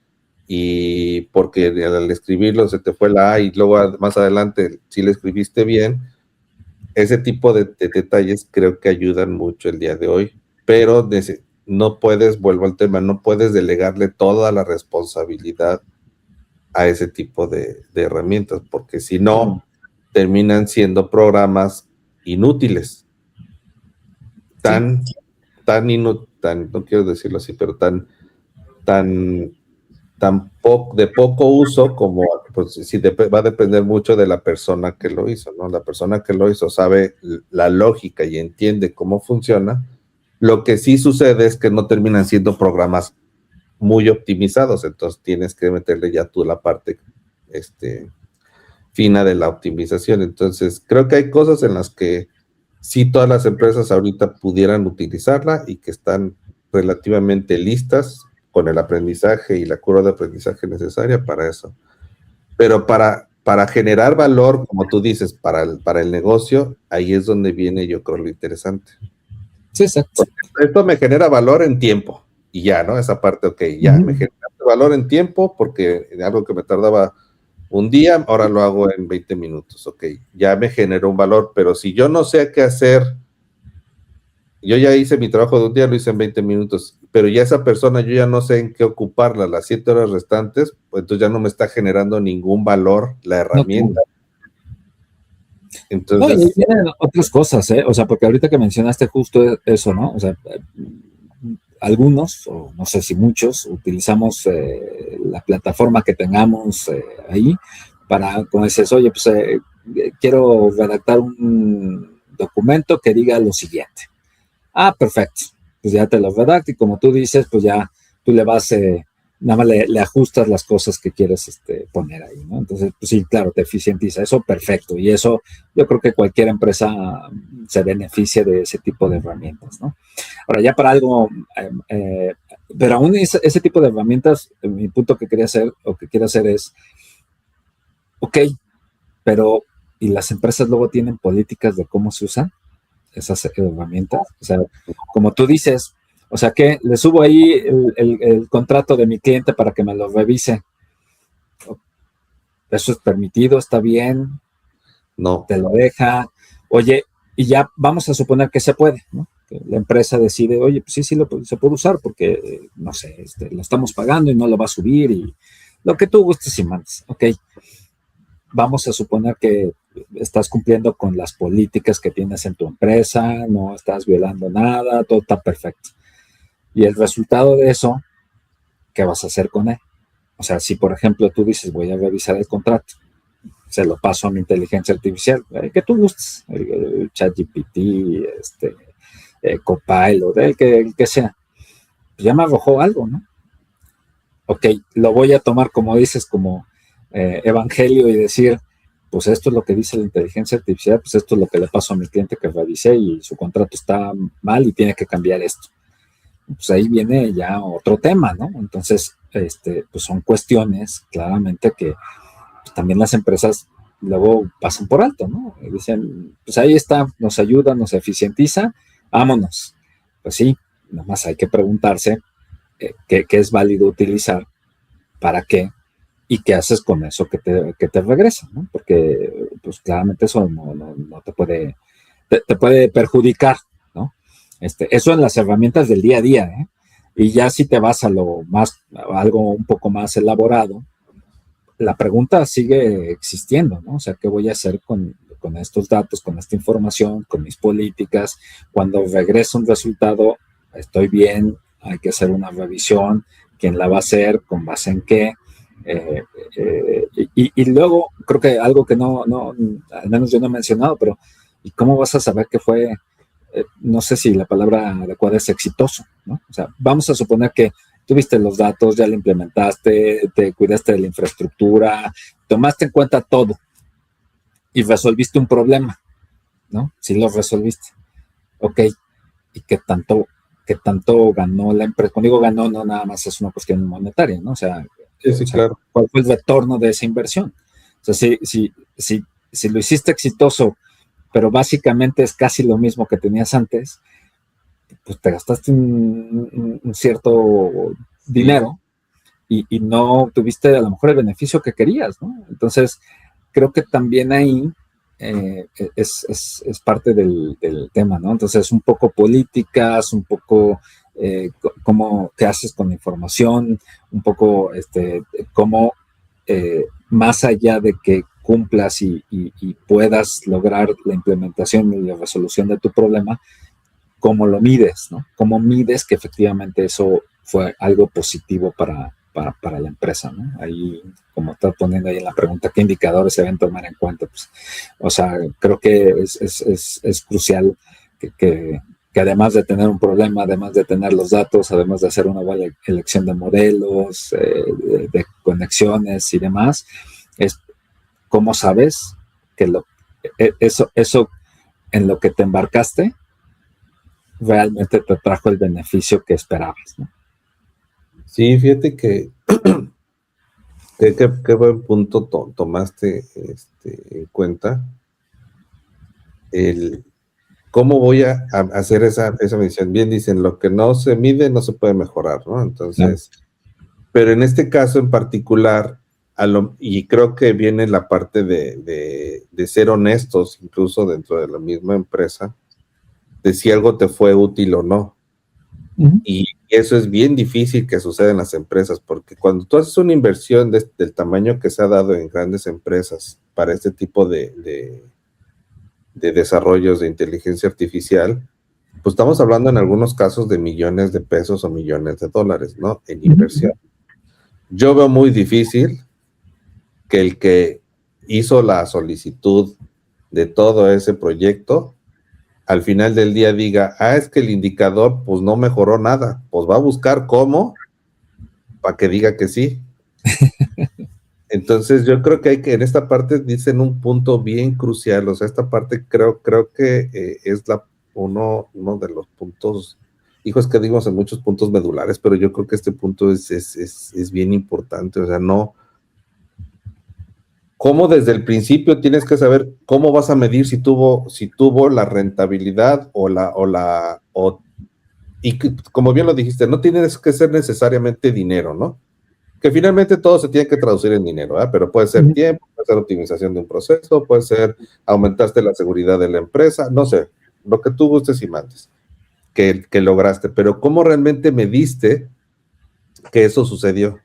y porque al escribirlo se te fue la A, y luego más adelante si le escribiste bien, ese tipo de detalles creo que ayudan mucho el día de hoy, pero no puedes, vuelvo al tema, no puedes delegarle toda la responsabilidad a ese tipo de herramientas, porque si no, terminan siendo programas inútiles. No quiero decirlo así, pero de poco uso, como pues sí va a depender mucho de la persona que lo hizo, ¿no? La persona que lo hizo sabe la lógica y entiende cómo funciona. Lo que sí sucede es que no terminan siendo programas muy optimizados, entonces tienes que meterle ya tú la parte fina de la optimización. Entonces creo que hay cosas en las que sí todas las empresas ahorita pudieran utilizarla y que están relativamente listas con el aprendizaje y la curva de aprendizaje necesaria para eso. Pero para generar valor, como tú dices, para el negocio, ahí es donde viene, yo creo, lo interesante. Sí, exacto. Esto me genera valor en tiempo. Y ya, ¿no? Esa parte, ok, ya, me genera valor en tiempo porque algo que me tardaba un día, ahora lo hago en 20 minutos, ok, ya me generó un valor, pero si yo no sé qué hacer, yo ya hice mi trabajo de un día, lo hice en 20 minutos, pero ya esa persona, yo ya no sé en qué ocuparla las 7 horas restantes, pues entonces ya no me está generando ningún valor la herramienta. Entonces, no, y vienen otras cosas, o sea, porque ahorita que mencionaste justo eso, ¿no? O sea, algunos, o no sé si muchos, utilizamos la plataforma que tengamos ahí para, como dices, oye, pues quiero redactar un documento que diga lo siguiente. Ah, perfecto. Pues ya te lo redacto y como tú dices, pues ya tú le vas, nada más le ajustas las cosas que quieres poner ahí, ¿no? Entonces, pues sí, claro, te eficientiza, eso perfecto, y eso yo creo que cualquier empresa se beneficia de ese tipo de herramientas, ¿no? Ahora, ya para algo, pero aún ese tipo de herramientas, mi punto que quería hacer, o que quiero hacer es, ok, pero, ¿y las empresas luego tienen políticas de cómo se usan esas herramientas? O sea, como tú dices, o sea, que le subo ahí el contrato de mi cliente para que me lo revise. Eso es permitido, está bien, No. te lo deja. Oye, y ya vamos a suponer que se puede, ¿no? Que la empresa decide, oye, pues sí, se puede usar porque, no sé, lo estamos pagando y no lo va a subir y lo que tú gustes y mandes. Ok, vamos a suponer que estás cumpliendo con las políticas que tienes en tu empresa, no estás violando nada, todo está perfecto. Y el resultado de eso, ¿qué vas a hacer con él? O sea, si por ejemplo tú dices, voy a revisar el contrato, se lo paso a mi inteligencia artificial, que tú gustes, el ChatGPT, Copilot, el que sea, pues ya me arrojó algo, ¿no? Ok, lo voy a tomar, como dices, como evangelio y decir, pues esto es lo que dice la inteligencia artificial, pues esto es lo que le paso a mi cliente que revisé y su contrato está mal y tiene que cambiar esto. Pues ahí viene ya otro tema, ¿no? Entonces, pues son cuestiones claramente que pues, también las empresas luego pasan por alto, ¿no? Y dicen, pues ahí está, nos ayuda, nos eficientiza, vámonos. Pues sí, nada más hay que preguntarse qué es válido utilizar, para qué, y qué haces con eso que te regresa, ¿no? Porque, pues claramente eso no te puede, te puede perjudicar, ¿no? Eso en las herramientas del día a día, ¿eh? Y ya si te vas a algo un poco más elaborado, la pregunta sigue existiendo, ¿no? O sea, ¿qué voy a hacer con estos datos, con esta información, con mis políticas? Cuando regresa un resultado, estoy bien, hay que hacer una revisión, quién la va a hacer, con base en qué. Y luego, creo que algo que no, al menos yo no he mencionado, pero ¿y cómo vas a saber que fue, no sé si la palabra adecuada es exitoso, ¿no? O sea, vamos a suponer que tuviste los datos, ya lo implementaste, te cuidaste de la infraestructura, tomaste en cuenta todo y resolviste un problema, ¿no? Sí lo resolviste. Ok, ¿y qué tanto ganó la empresa? Cuando digo ganó, no nada más es una cuestión monetaria, ¿no? Sí, claro. ¿Cuál fue el retorno de esa inversión? O sea, si lo hiciste exitoso, pero básicamente es casi lo mismo que tenías antes, pues te gastaste un cierto dinero y no tuviste a lo mejor el beneficio que querías, ¿no? Entonces, creo que también ahí es parte del tema, ¿no? Entonces, un poco políticas, un poco cómo te haces con la información, un poco cómo más allá de que cumplas y puedas lograr la implementación y la resolución de tu problema, cómo lo mides, ¿no? Cómo mides que efectivamente eso fue algo positivo para la empresa, ¿no? Ahí, como está poniendo ahí en la pregunta, ¿qué indicadores se deben tomar en cuenta? Pues, o sea, creo que es crucial que además de tener un problema, además de tener los datos, además de hacer una buena elección de modelos, de conexiones y demás, es cómo sabes que eso en lo que te embarcaste realmente te trajo el beneficio que esperabas, ¿no? Sí, fíjate que qué buen punto tomaste en cuenta. ¿Cómo voy a hacer esa medición? Bien dicen, lo que no se mide no se puede mejorar, ¿no? Entonces, pero en este caso en particular, y creo que viene la parte de ser honestos, incluso dentro de la misma empresa, de si algo te fue útil o no. Uh-huh. Y eso es bien difícil que suceda en las empresas, porque cuando tú haces una inversión del tamaño que se ha dado en grandes empresas para este tipo de desarrollos de inteligencia artificial, pues estamos hablando en algunos casos de millones de pesos o millones de dólares, ¿no? En inversión. Yo veo muy difícil que el que hizo la solicitud de todo ese proyecto al final del día diga, es que el indicador pues no mejoró nada, pues va a buscar cómo para que diga que sí. Entonces yo creo que hay que, en esta parte dicen un punto bien crucial, o sea, esta parte creo que es uno de los puntos, hijo, es que digo en muchos puntos medulares, pero yo creo que este punto es bien importante, o sea, no, cómo desde el principio tienes que saber cómo vas a medir si tuvo la rentabilidad y como bien lo dijiste, no tienes que ser necesariamente dinero, ¿no? Que finalmente todo se tiene que traducir en dinero, ¿eh? Pero puede ser tiempo, puede ser optimización de un proceso, puede ser aumentaste la seguridad de la empresa, no sé, lo que tú gustes y mandes, que lograste, pero ¿cómo realmente mediste que eso sucedió?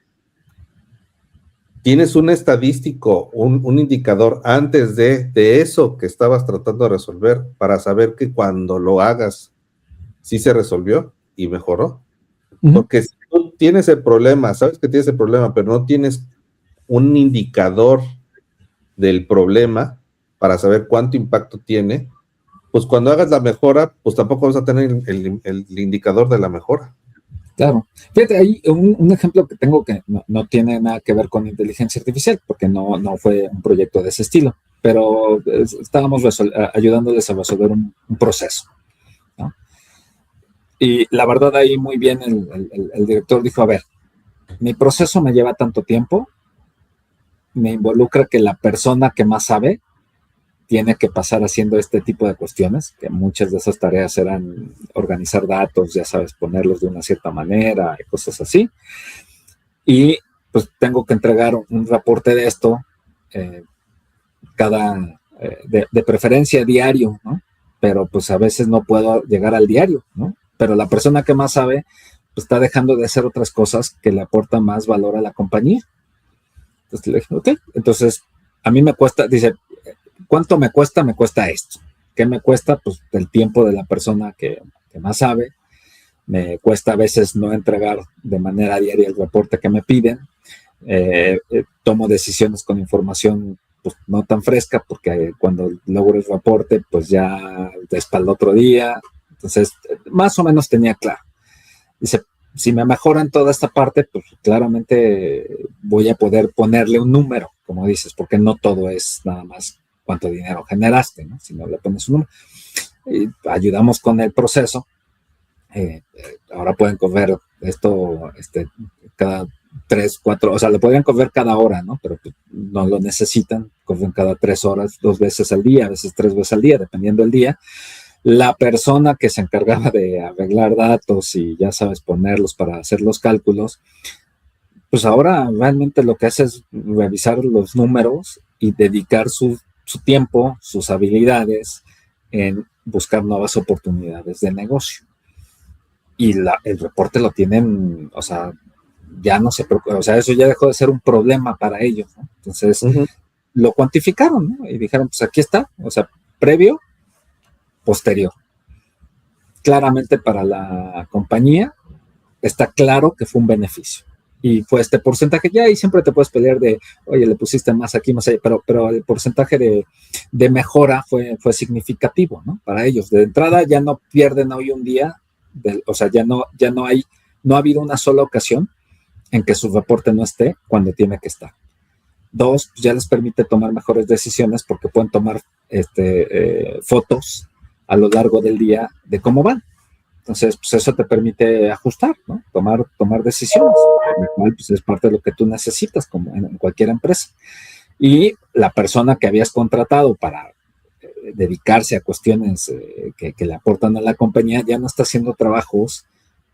¿Tienes un estadístico, un indicador antes de eso que estabas tratando de resolver para saber que cuando lo hagas sí se resolvió y mejoró? Porque si tú tienes el problema, sabes que tienes el problema, pero no tienes un indicador del problema para saber cuánto impacto tiene, pues cuando hagas la mejora, pues tampoco vas a tener el indicador de la mejora. Claro. Fíjate, hay un ejemplo que tengo que no tiene nada que ver con inteligencia artificial, porque no fue un proyecto de ese estilo, pero estábamos ayudándoles a resolver un proceso, ¿no? Y la verdad ahí muy bien el director dijo, a ver, mi proceso me lleva tanto tiempo, me involucra que la persona que más sabe tiene que pasar haciendo este tipo de cuestiones, que muchas de esas tareas eran organizar datos, ya sabes, ponerlos de una cierta manera, y cosas así. Y pues tengo que entregar un reporte de esto, de preferencia diario, ¿no? Pero pues a veces no puedo llegar al diario, ¿no? Pero la persona que más sabe, pues está dejando de hacer otras cosas que le aportan más valor a la compañía. Entonces le dije, ok, entonces a mí me cuesta, dice, ¿cuánto me cuesta? Me cuesta esto. ¿Qué me cuesta? Pues el tiempo de la persona que más sabe. Me cuesta a veces no entregar de manera diaria el reporte que me piden. Tomo decisiones con información pues, no tan fresca, porque cuando logro el reporte, pues ya es para el otro día. Entonces, más o menos tenía claro. Dice, si me mejoran toda esta parte, pues claramente voy a poder ponerle un número, como dices, porque no todo es nada más cuánto dinero generaste, ¿no? Si no le pones un número. Y ayudamos con el proceso. Ahora pueden correr esto cada 3, 4, o sea, lo podrían correr cada hora, ¿no? Pero pues, no lo necesitan, corren cada 3 horas, 2 veces al día, a veces 3 veces al día, dependiendo del día. La persona que se encargaba de arreglar datos y ya sabes, ponerlos para hacer los cálculos, pues ahora realmente lo que hace es revisar los números y dedicar su tiempo, sus habilidades en buscar nuevas oportunidades de negocio. Y el reporte lo tienen, o sea, ya no se preocupa, o sea, eso ya dejó de ser un problema para ellos, ¿no? Entonces, lo cuantificaron, ¿no? Y dijeron, pues aquí está, o sea, previo, posterior. Claramente para la compañía está claro que fue un beneficio. Y fue este porcentaje, ya ahí siempre te puedes pelear de, oye, le pusiste más aquí, más allá, pero el porcentaje de mejora fue significativo, ¿no? Para ellos. De entrada ya no pierden hoy un día, o sea, ya no ha habido una sola ocasión en que su reporte no esté cuando tiene que estar. 2, pues ya les permite tomar mejores decisiones porque pueden tomar fotos a lo largo del día de cómo van. Entonces, pues eso te permite ajustar, ¿no? Tomar decisiones, lo cual pues, es parte de lo que tú necesitas como en cualquier empresa. Y la persona que habías contratado para dedicarse a cuestiones que le aportan a la compañía ya no está haciendo trabajos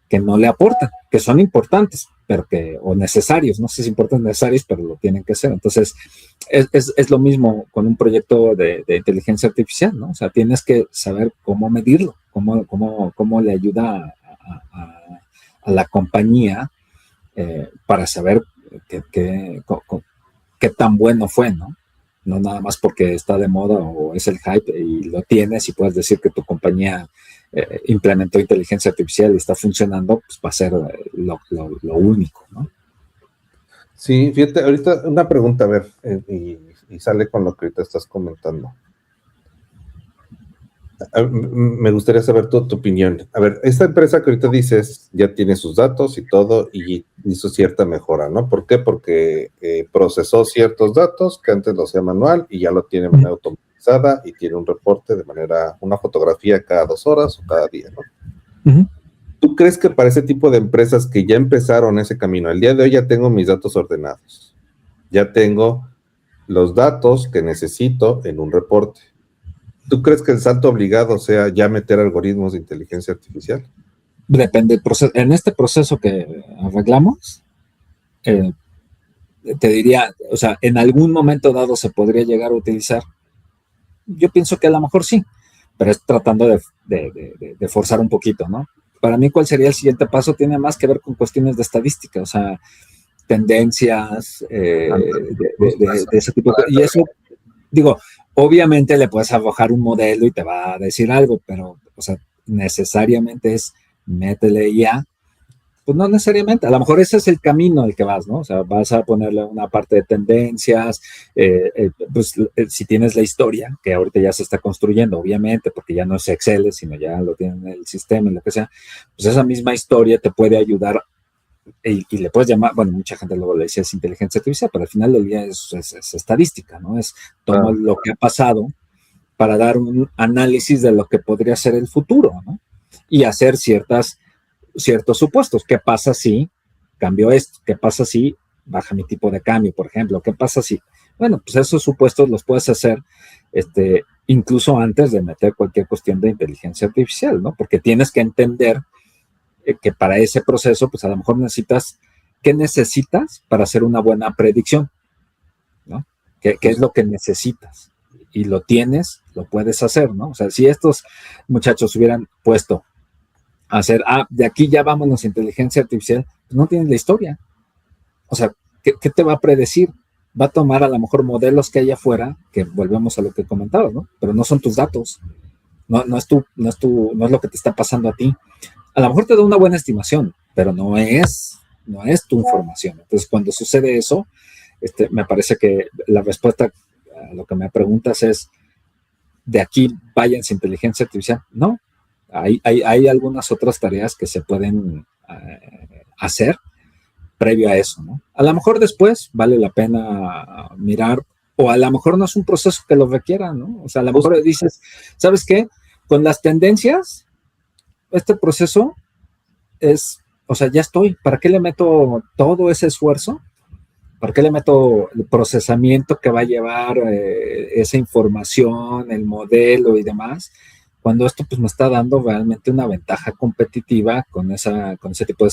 que no le aportan, que son importantes, pero o necesarios, no sé si importantes o necesarios, pero lo tienen que hacer. Entonces, es lo mismo con un proyecto de inteligencia artificial, ¿no? O sea, tienes que saber cómo medirlo, cómo le ayuda a la compañía para saber qué tan bueno fue, ¿no? No nada más porque está de moda o es el hype y lo tienes y puedes decir que tu compañía implementó inteligencia artificial y está funcionando, pues va a ser lo único, ¿no? Sí, fíjate, ahorita una pregunta, a ver, y sale con lo que ahorita estás comentando. Me gustaría saber tu opinión. A ver, esta empresa que ahorita dices ya tiene sus datos y todo y hizo cierta mejora, ¿no? ¿Por qué? Porque procesó ciertos datos que antes lo hacía manual y ya lo tiene de manera automatizada y tiene un reporte de manera, una fotografía cada 2 horas o cada día, ¿no? Uh-huh. ¿Tú crees que para ese tipo de empresas que ya empezaron ese camino, el día de hoy ya tengo mis datos ordenados, ya tengo los datos que necesito en un reporte? ¿Tú crees que el salto obligado sea ya meter algoritmos de inteligencia artificial? Depende del proceso. En este proceso que arreglamos, te diría, o sea, en algún momento dado se podría llegar a utilizar. Yo pienso que a lo mejor sí, pero es tratando de forzar un poquito, ¿no? Para mí, ¿cuál sería el siguiente paso? Tiene más que ver con cuestiones de estadística, o sea, tendencias, de ese tipo de cosas. Y eso, digo, obviamente le puedes arrojar un modelo y te va a decir algo, pero, o sea, necesariamente es métele IA. Pues no necesariamente, a lo mejor ese es el camino al que vas, ¿no? O sea, vas a ponerle una parte de tendencias, pues si tienes la historia, que ahorita ya se está construyendo, obviamente, porque ya no es Excel, sino ya lo tienen en el sistema, en lo que sea, pues esa misma historia te puede ayudar y le puedes llamar, bueno, mucha gente luego le dice es inteligencia artificial, pero al final del día es estadística, ¿no? Es tomar lo que ha pasado para dar un análisis de lo que podría ser el futuro, ¿no? Y hacer ciertos supuestos. ¿Qué pasa si cambio esto? ¿Qué pasa si baja mi tipo de cambio, por ejemplo? ¿Qué pasa si? Bueno, pues esos supuestos los puedes hacer incluso antes de meter cualquier cuestión de inteligencia artificial, ¿no? Porque tienes que entender que para ese proceso, pues a lo mejor ¿qué necesitas para hacer una buena predicción? ¿No? ¿Qué es lo que necesitas? Y lo tienes, lo puedes hacer, ¿no? O sea, si estos muchachos hubieran puesto a hacer, de aquí ya vámonos a inteligencia artificial, pues no tienes la historia. O sea, ¿qué te va a predecir? Va a tomar a lo mejor modelos que hay afuera, que volvemos a lo que comentabas, ¿no? Pero no son tus datos, no es lo que te está pasando a ti. A lo mejor te da una buena estimación, pero no es tu información. Entonces, cuando sucede eso, me parece que la respuesta a lo que me preguntas es, de aquí váyanse a inteligencia artificial. No, hay algunas otras tareas que se pueden hacer previo a eso, ¿no? A lo mejor después vale la pena mirar, o a lo mejor no es un proceso que lo requiera, ¿no? O sea, a lo mejor dices, ¿sabes qué? Con las tendencias, este proceso es, o sea, ya estoy, ¿para qué le meto todo ese esfuerzo? ¿Para qué le meto el procesamiento que va a llevar esa información, el modelo y demás? Cuando esto pues me está dando realmente una ventaja competitiva con ese tipo de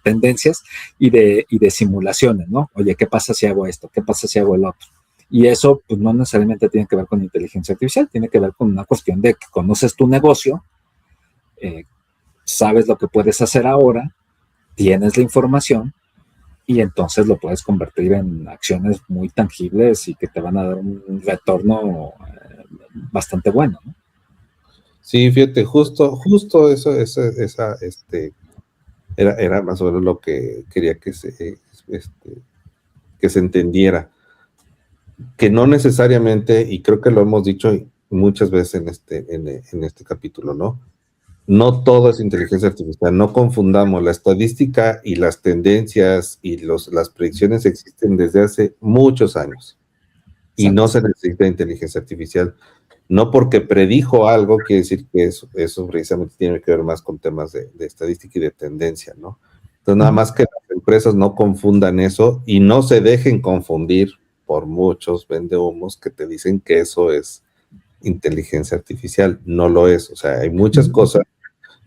tendencias y de simulaciones, ¿no? Oye, ¿qué pasa si hago esto? ¿Qué pasa si hago el otro? Y eso pues no necesariamente tiene que ver con inteligencia artificial, tiene que ver con una cuestión de que conoces tu negocio, sabes lo que puedes hacer ahora, tienes la información y entonces lo puedes convertir en acciones muy tangibles y que te van a dar un retorno bastante bueno, ¿no? Sí, fíjate, justo eso, era más o menos lo que quería que se entendiera. Que no necesariamente, y creo que lo hemos dicho muchas veces en este capítulo, ¿no? No todo es inteligencia artificial, no confundamos, la estadística y las tendencias y las predicciones existen desde hace muchos años. Y no se necesita inteligencia artificial. No porque predijo algo quiere decir que eso precisamente tiene que ver más con temas de estadística y de tendencia, ¿no? Entonces, nada más que las empresas no confundan eso y no se dejen confundir por muchos vendehumos que te dicen que eso es inteligencia artificial. No lo es. O sea, hay muchas cosas.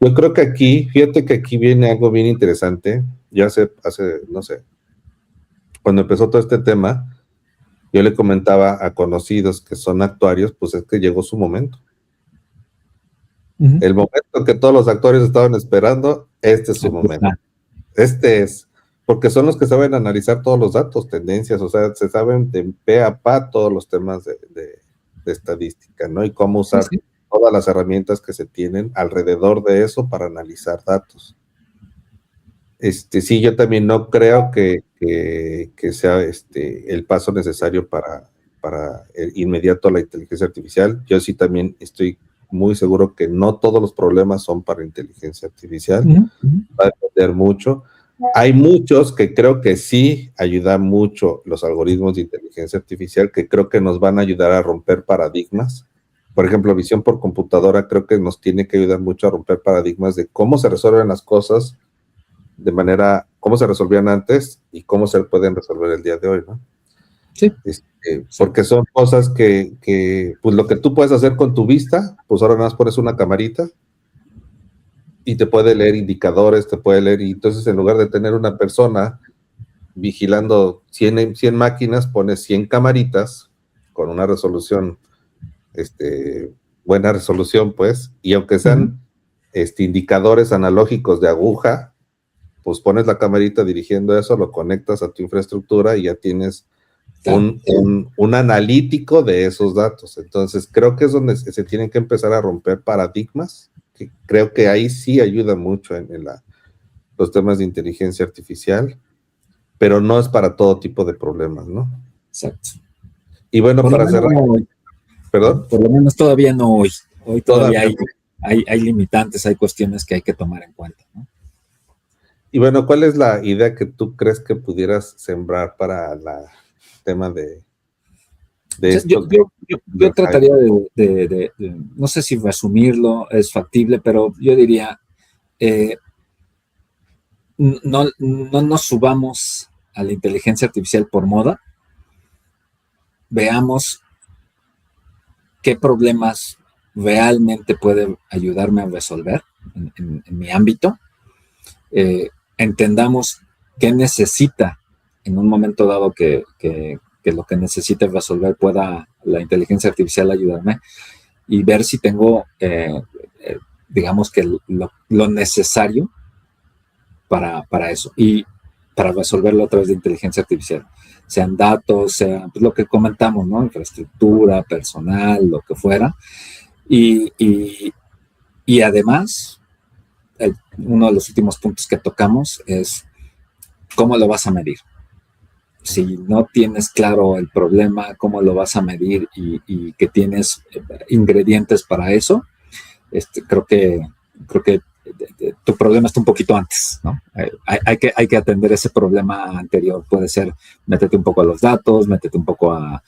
Yo creo que fíjate que aquí viene algo bien interesante. Ya hace, no sé, cuando empezó todo este tema, yo le comentaba a conocidos que son actuarios, pues es que llegó su momento. El momento que todos los actuarios estaban esperando, este es su momento. Este es, porque son los que saben analizar todos los datos, tendencias, o sea, se saben de pe a pa todos los temas de estadística, ¿no? Y cómo usar todas las herramientas que se tienen alrededor de eso para analizar datos. Sí, yo también no creo que sea el paso necesario para inmediato la inteligencia artificial. Yo sí también estoy muy seguro que no todos los problemas son para inteligencia artificial. Va a depender mucho. Hay muchos que creo que sí ayudan mucho los algoritmos de inteligencia artificial, que creo que nos van a ayudar a romper paradigmas. Por ejemplo, visión por computadora creo que nos tiene que ayudar mucho a romper paradigmas de cómo se resuelven las cosas de manera, cómo se resolvían antes y cómo se pueden resolver el día de hoy, ¿no? Sí. Porque son cosas que, pues lo que tú puedes hacer con tu vista, pues ahora nada más pones una camarita y te puede leer indicadores, te puede leer, y entonces en lugar de tener una persona vigilando 100 máquinas, pones 100 camaritas con una resolución, buena resolución, pues, y aunque sean indicadores analógicos de aguja, pues pones la camarita dirigiendo eso, lo conectas a tu infraestructura y ya tienes un analítico de esos datos. Entonces, creo que es donde se tienen que empezar a romper paradigmas, que creo que ahí sí ayuda mucho en los temas de inteligencia artificial, pero no es para todo tipo de problemas, ¿no? Exacto. Y bueno, por para cerrar, ¿perdón? Por lo menos todavía no hoy. Hoy todavía hay limitantes, hay cuestiones que hay que tomar en cuenta, ¿no? Y bueno, ¿cuál es la idea que tú crees que pudieras sembrar para el tema de esto? Yo trataría de, no sé si resumirlo es factible, pero yo diría, no nos subamos a la inteligencia artificial por moda, veamos qué problemas realmente puede ayudarme a resolver en mi ámbito, entendamos qué necesita en un momento dado que lo que necesite resolver pueda la inteligencia artificial ayudarme, y ver si tengo, digamos que lo necesario para eso y para resolverlo a través de inteligencia artificial. Sean datos, sea pues, lo que comentamos, ¿no? Infraestructura, personal, lo que fuera. Y además, uno de los últimos puntos que tocamos es cómo lo vas a medir. Si no tienes claro el problema, cómo lo vas a medir y que tienes ingredientes para eso, creo que tu problema está un poquito antes, ¿no? Hay que atender ese problema anterior. Puede ser métete un poco a los datos, métete un poco a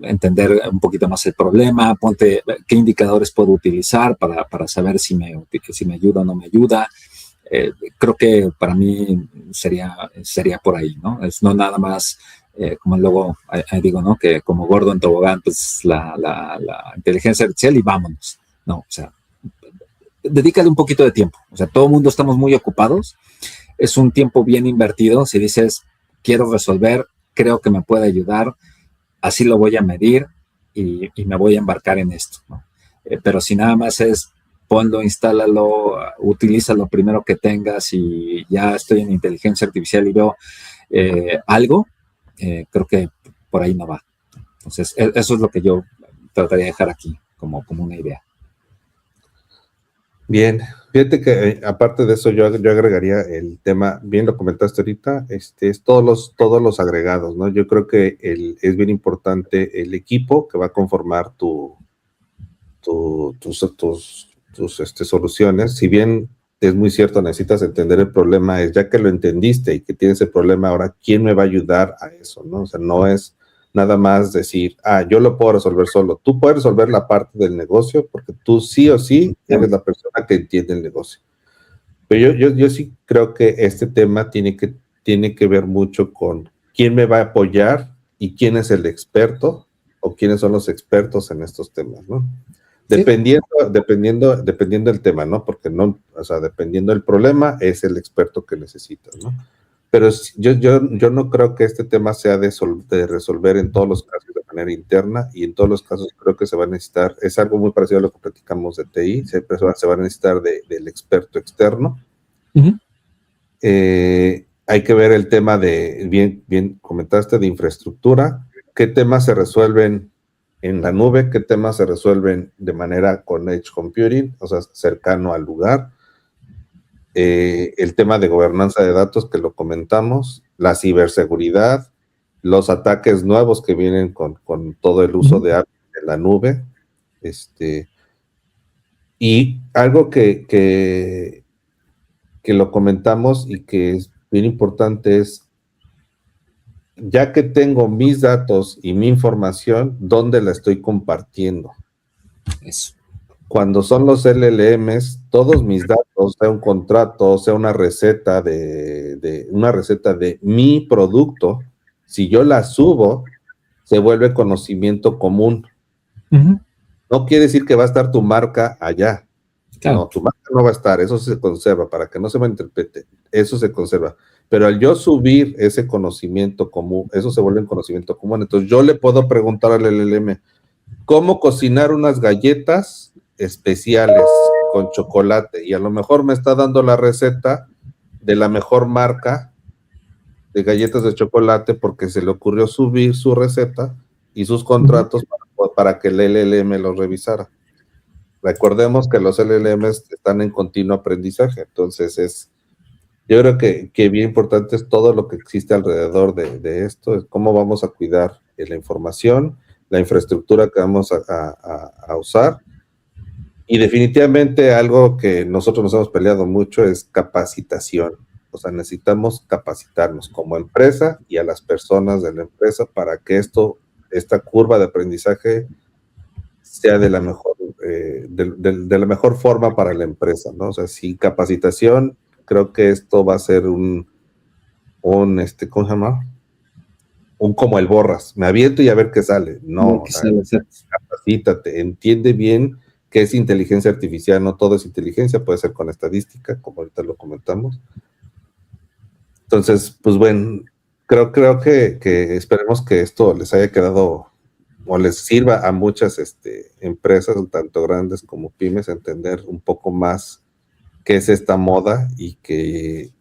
entender un poquito más el problema, ponte qué indicadores puedo utilizar para saber si me ayuda o no me ayuda. Creo que para mí sería por ahí, ¿no? Es no nada más, como luego digo, ¿no? Que como gordo en tobogán, pues la inteligencia artificial y vámonos. No, o sea, dedícale un poquito de tiempo. O sea, todo el mundo estamos muy ocupados. Es un tiempo bien invertido. Si dices, quiero resolver, creo que me puede ayudar, así lo voy a medir y me voy a embarcar en esto, ¿no? Pero si nada más es ponlo, instálalo, utiliza lo primero que tengas y ya estoy en inteligencia artificial y veo algo, creo que por ahí no va. Entonces, eso es lo que yo trataría de dejar aquí como una idea. Bien, fíjate que aparte de eso yo agregaría el tema, bien lo comentaste ahorita, es todos los agregados, ¿no? Yo creo que es bien importante el equipo que va a conformar tus soluciones. Si bien es muy cierto, necesitas entender el problema, es ya que lo entendiste y que tienes el problema, ahora, ¿quién me va a ayudar a eso, no? O sea, no es nada más decir, yo lo puedo resolver solo. Tú puedes resolver la parte del negocio porque tú sí o sí eres la persona que entiende el negocio. Pero yo sí creo que este tema tiene que ver mucho con quién me va a apoyar y quién es el experto o quiénes son los expertos en estos temas, ¿no? Sí. Dependiendo del tema, ¿no? Porque no, o sea, dependiendo del problema, es el experto que necesitas, ¿no? Pero yo no creo que este tema sea de resolver en todos los casos de manera interna, y en todos los casos creo que se va a necesitar, es algo muy parecido a lo que platicamos de TI, siempre se va a necesitar del experto externo. Uh-huh. Hay que ver el tema bien comentaste, de infraestructura, qué temas se resuelven en la nube, qué temas se resuelven de manera con edge computing, o sea, cercano al lugar. El tema de gobernanza de datos que lo comentamos, la ciberseguridad, los ataques nuevos que vienen con todo el uso de la nube, y algo que lo comentamos y que es bien importante es, ya que tengo mis datos y mi información, ¿dónde la estoy compartiendo? Eso. Cuando son los LLMs, todos mis datos, sea un contrato, sea una receta de mi producto, si yo la subo, se vuelve conocimiento común. Uh-huh. No quiere decir que va a estar tu marca allá. Claro. No, tu marca no va a estar, eso se conserva, para que no se malinterprete, eso se conserva. Pero al yo subir ese conocimiento común, eso se vuelve un conocimiento común. Entonces yo le puedo preguntar al LLM, ¿cómo cocinar unas galletas especiales con chocolate? Y a lo mejor me está dando la receta de la mejor marca de galletas de chocolate porque se le ocurrió subir su receta y sus contratos para que el LLM los revisara. Recordemos que los LLMs están en continuo aprendizaje, entonces yo creo que bien importante es todo lo que existe alrededor de esto, es cómo vamos a cuidar la información, la infraestructura que vamos a usar, y definitivamente algo que nosotros nos hemos peleado mucho es capacitación. O sea, necesitamos capacitarnos como empresa y a las personas de la empresa para que esta curva de aprendizaje sea de la mejor, de la mejor forma para la empresa, ¿no? O sea, sin capacitación, creo que esto va a ser ¿cómo se llama? Un como el borras, me aviento y a ver qué sale. No, capacítate, entiende bien qué es inteligencia artificial, no todo es inteligencia, puede ser con estadística, como ahorita lo comentamos. Entonces, pues bueno, creo que esperemos que esto les haya quedado o les sirva a muchas empresas, tanto grandes como pymes, entender un poco más qué es esta moda y que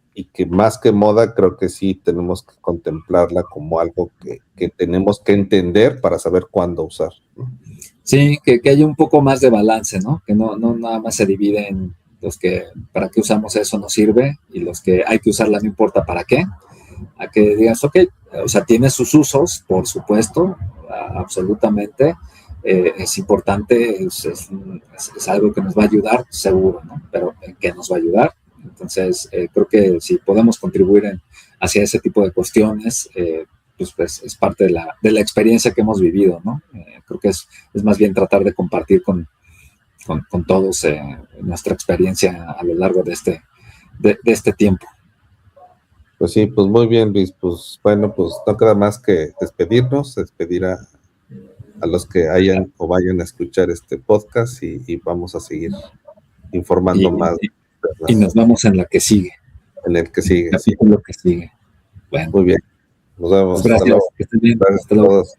más que moda, creo que sí tenemos que contemplarla como algo que tenemos que entender para saber cuándo usar, ¿no? Sí, que haya un poco más de balance, ¿no? Que no nada más se divide en los que para qué usamos eso no sirve y los que hay que usarla no importa para qué. A que digas, ok, o sea, tiene sus usos, por supuesto, absolutamente. Es importante, es algo que nos va a ayudar, seguro, ¿no? Pero ¿en qué nos va a ayudar? Entonces, creo que si podemos contribuir hacia ese tipo de cuestiones, pues es parte de la experiencia que hemos vivido, ¿no? Creo que es más bien tratar de compartir con todos nuestra experiencia a lo largo de este tiempo. Pues sí, pues muy bien, Luis. Pues bueno, pues no queda más que despedir a los que hayan o vayan a escuchar este podcast y vamos a seguir informando más. Y nos vamos en la que sigue. En el que sigue. El capítulo que sigue. Bueno. Muy bien. Nos vemos. Pues gracias. Hasta luego. Que estén bien. Gracias Hasta luego. a todos.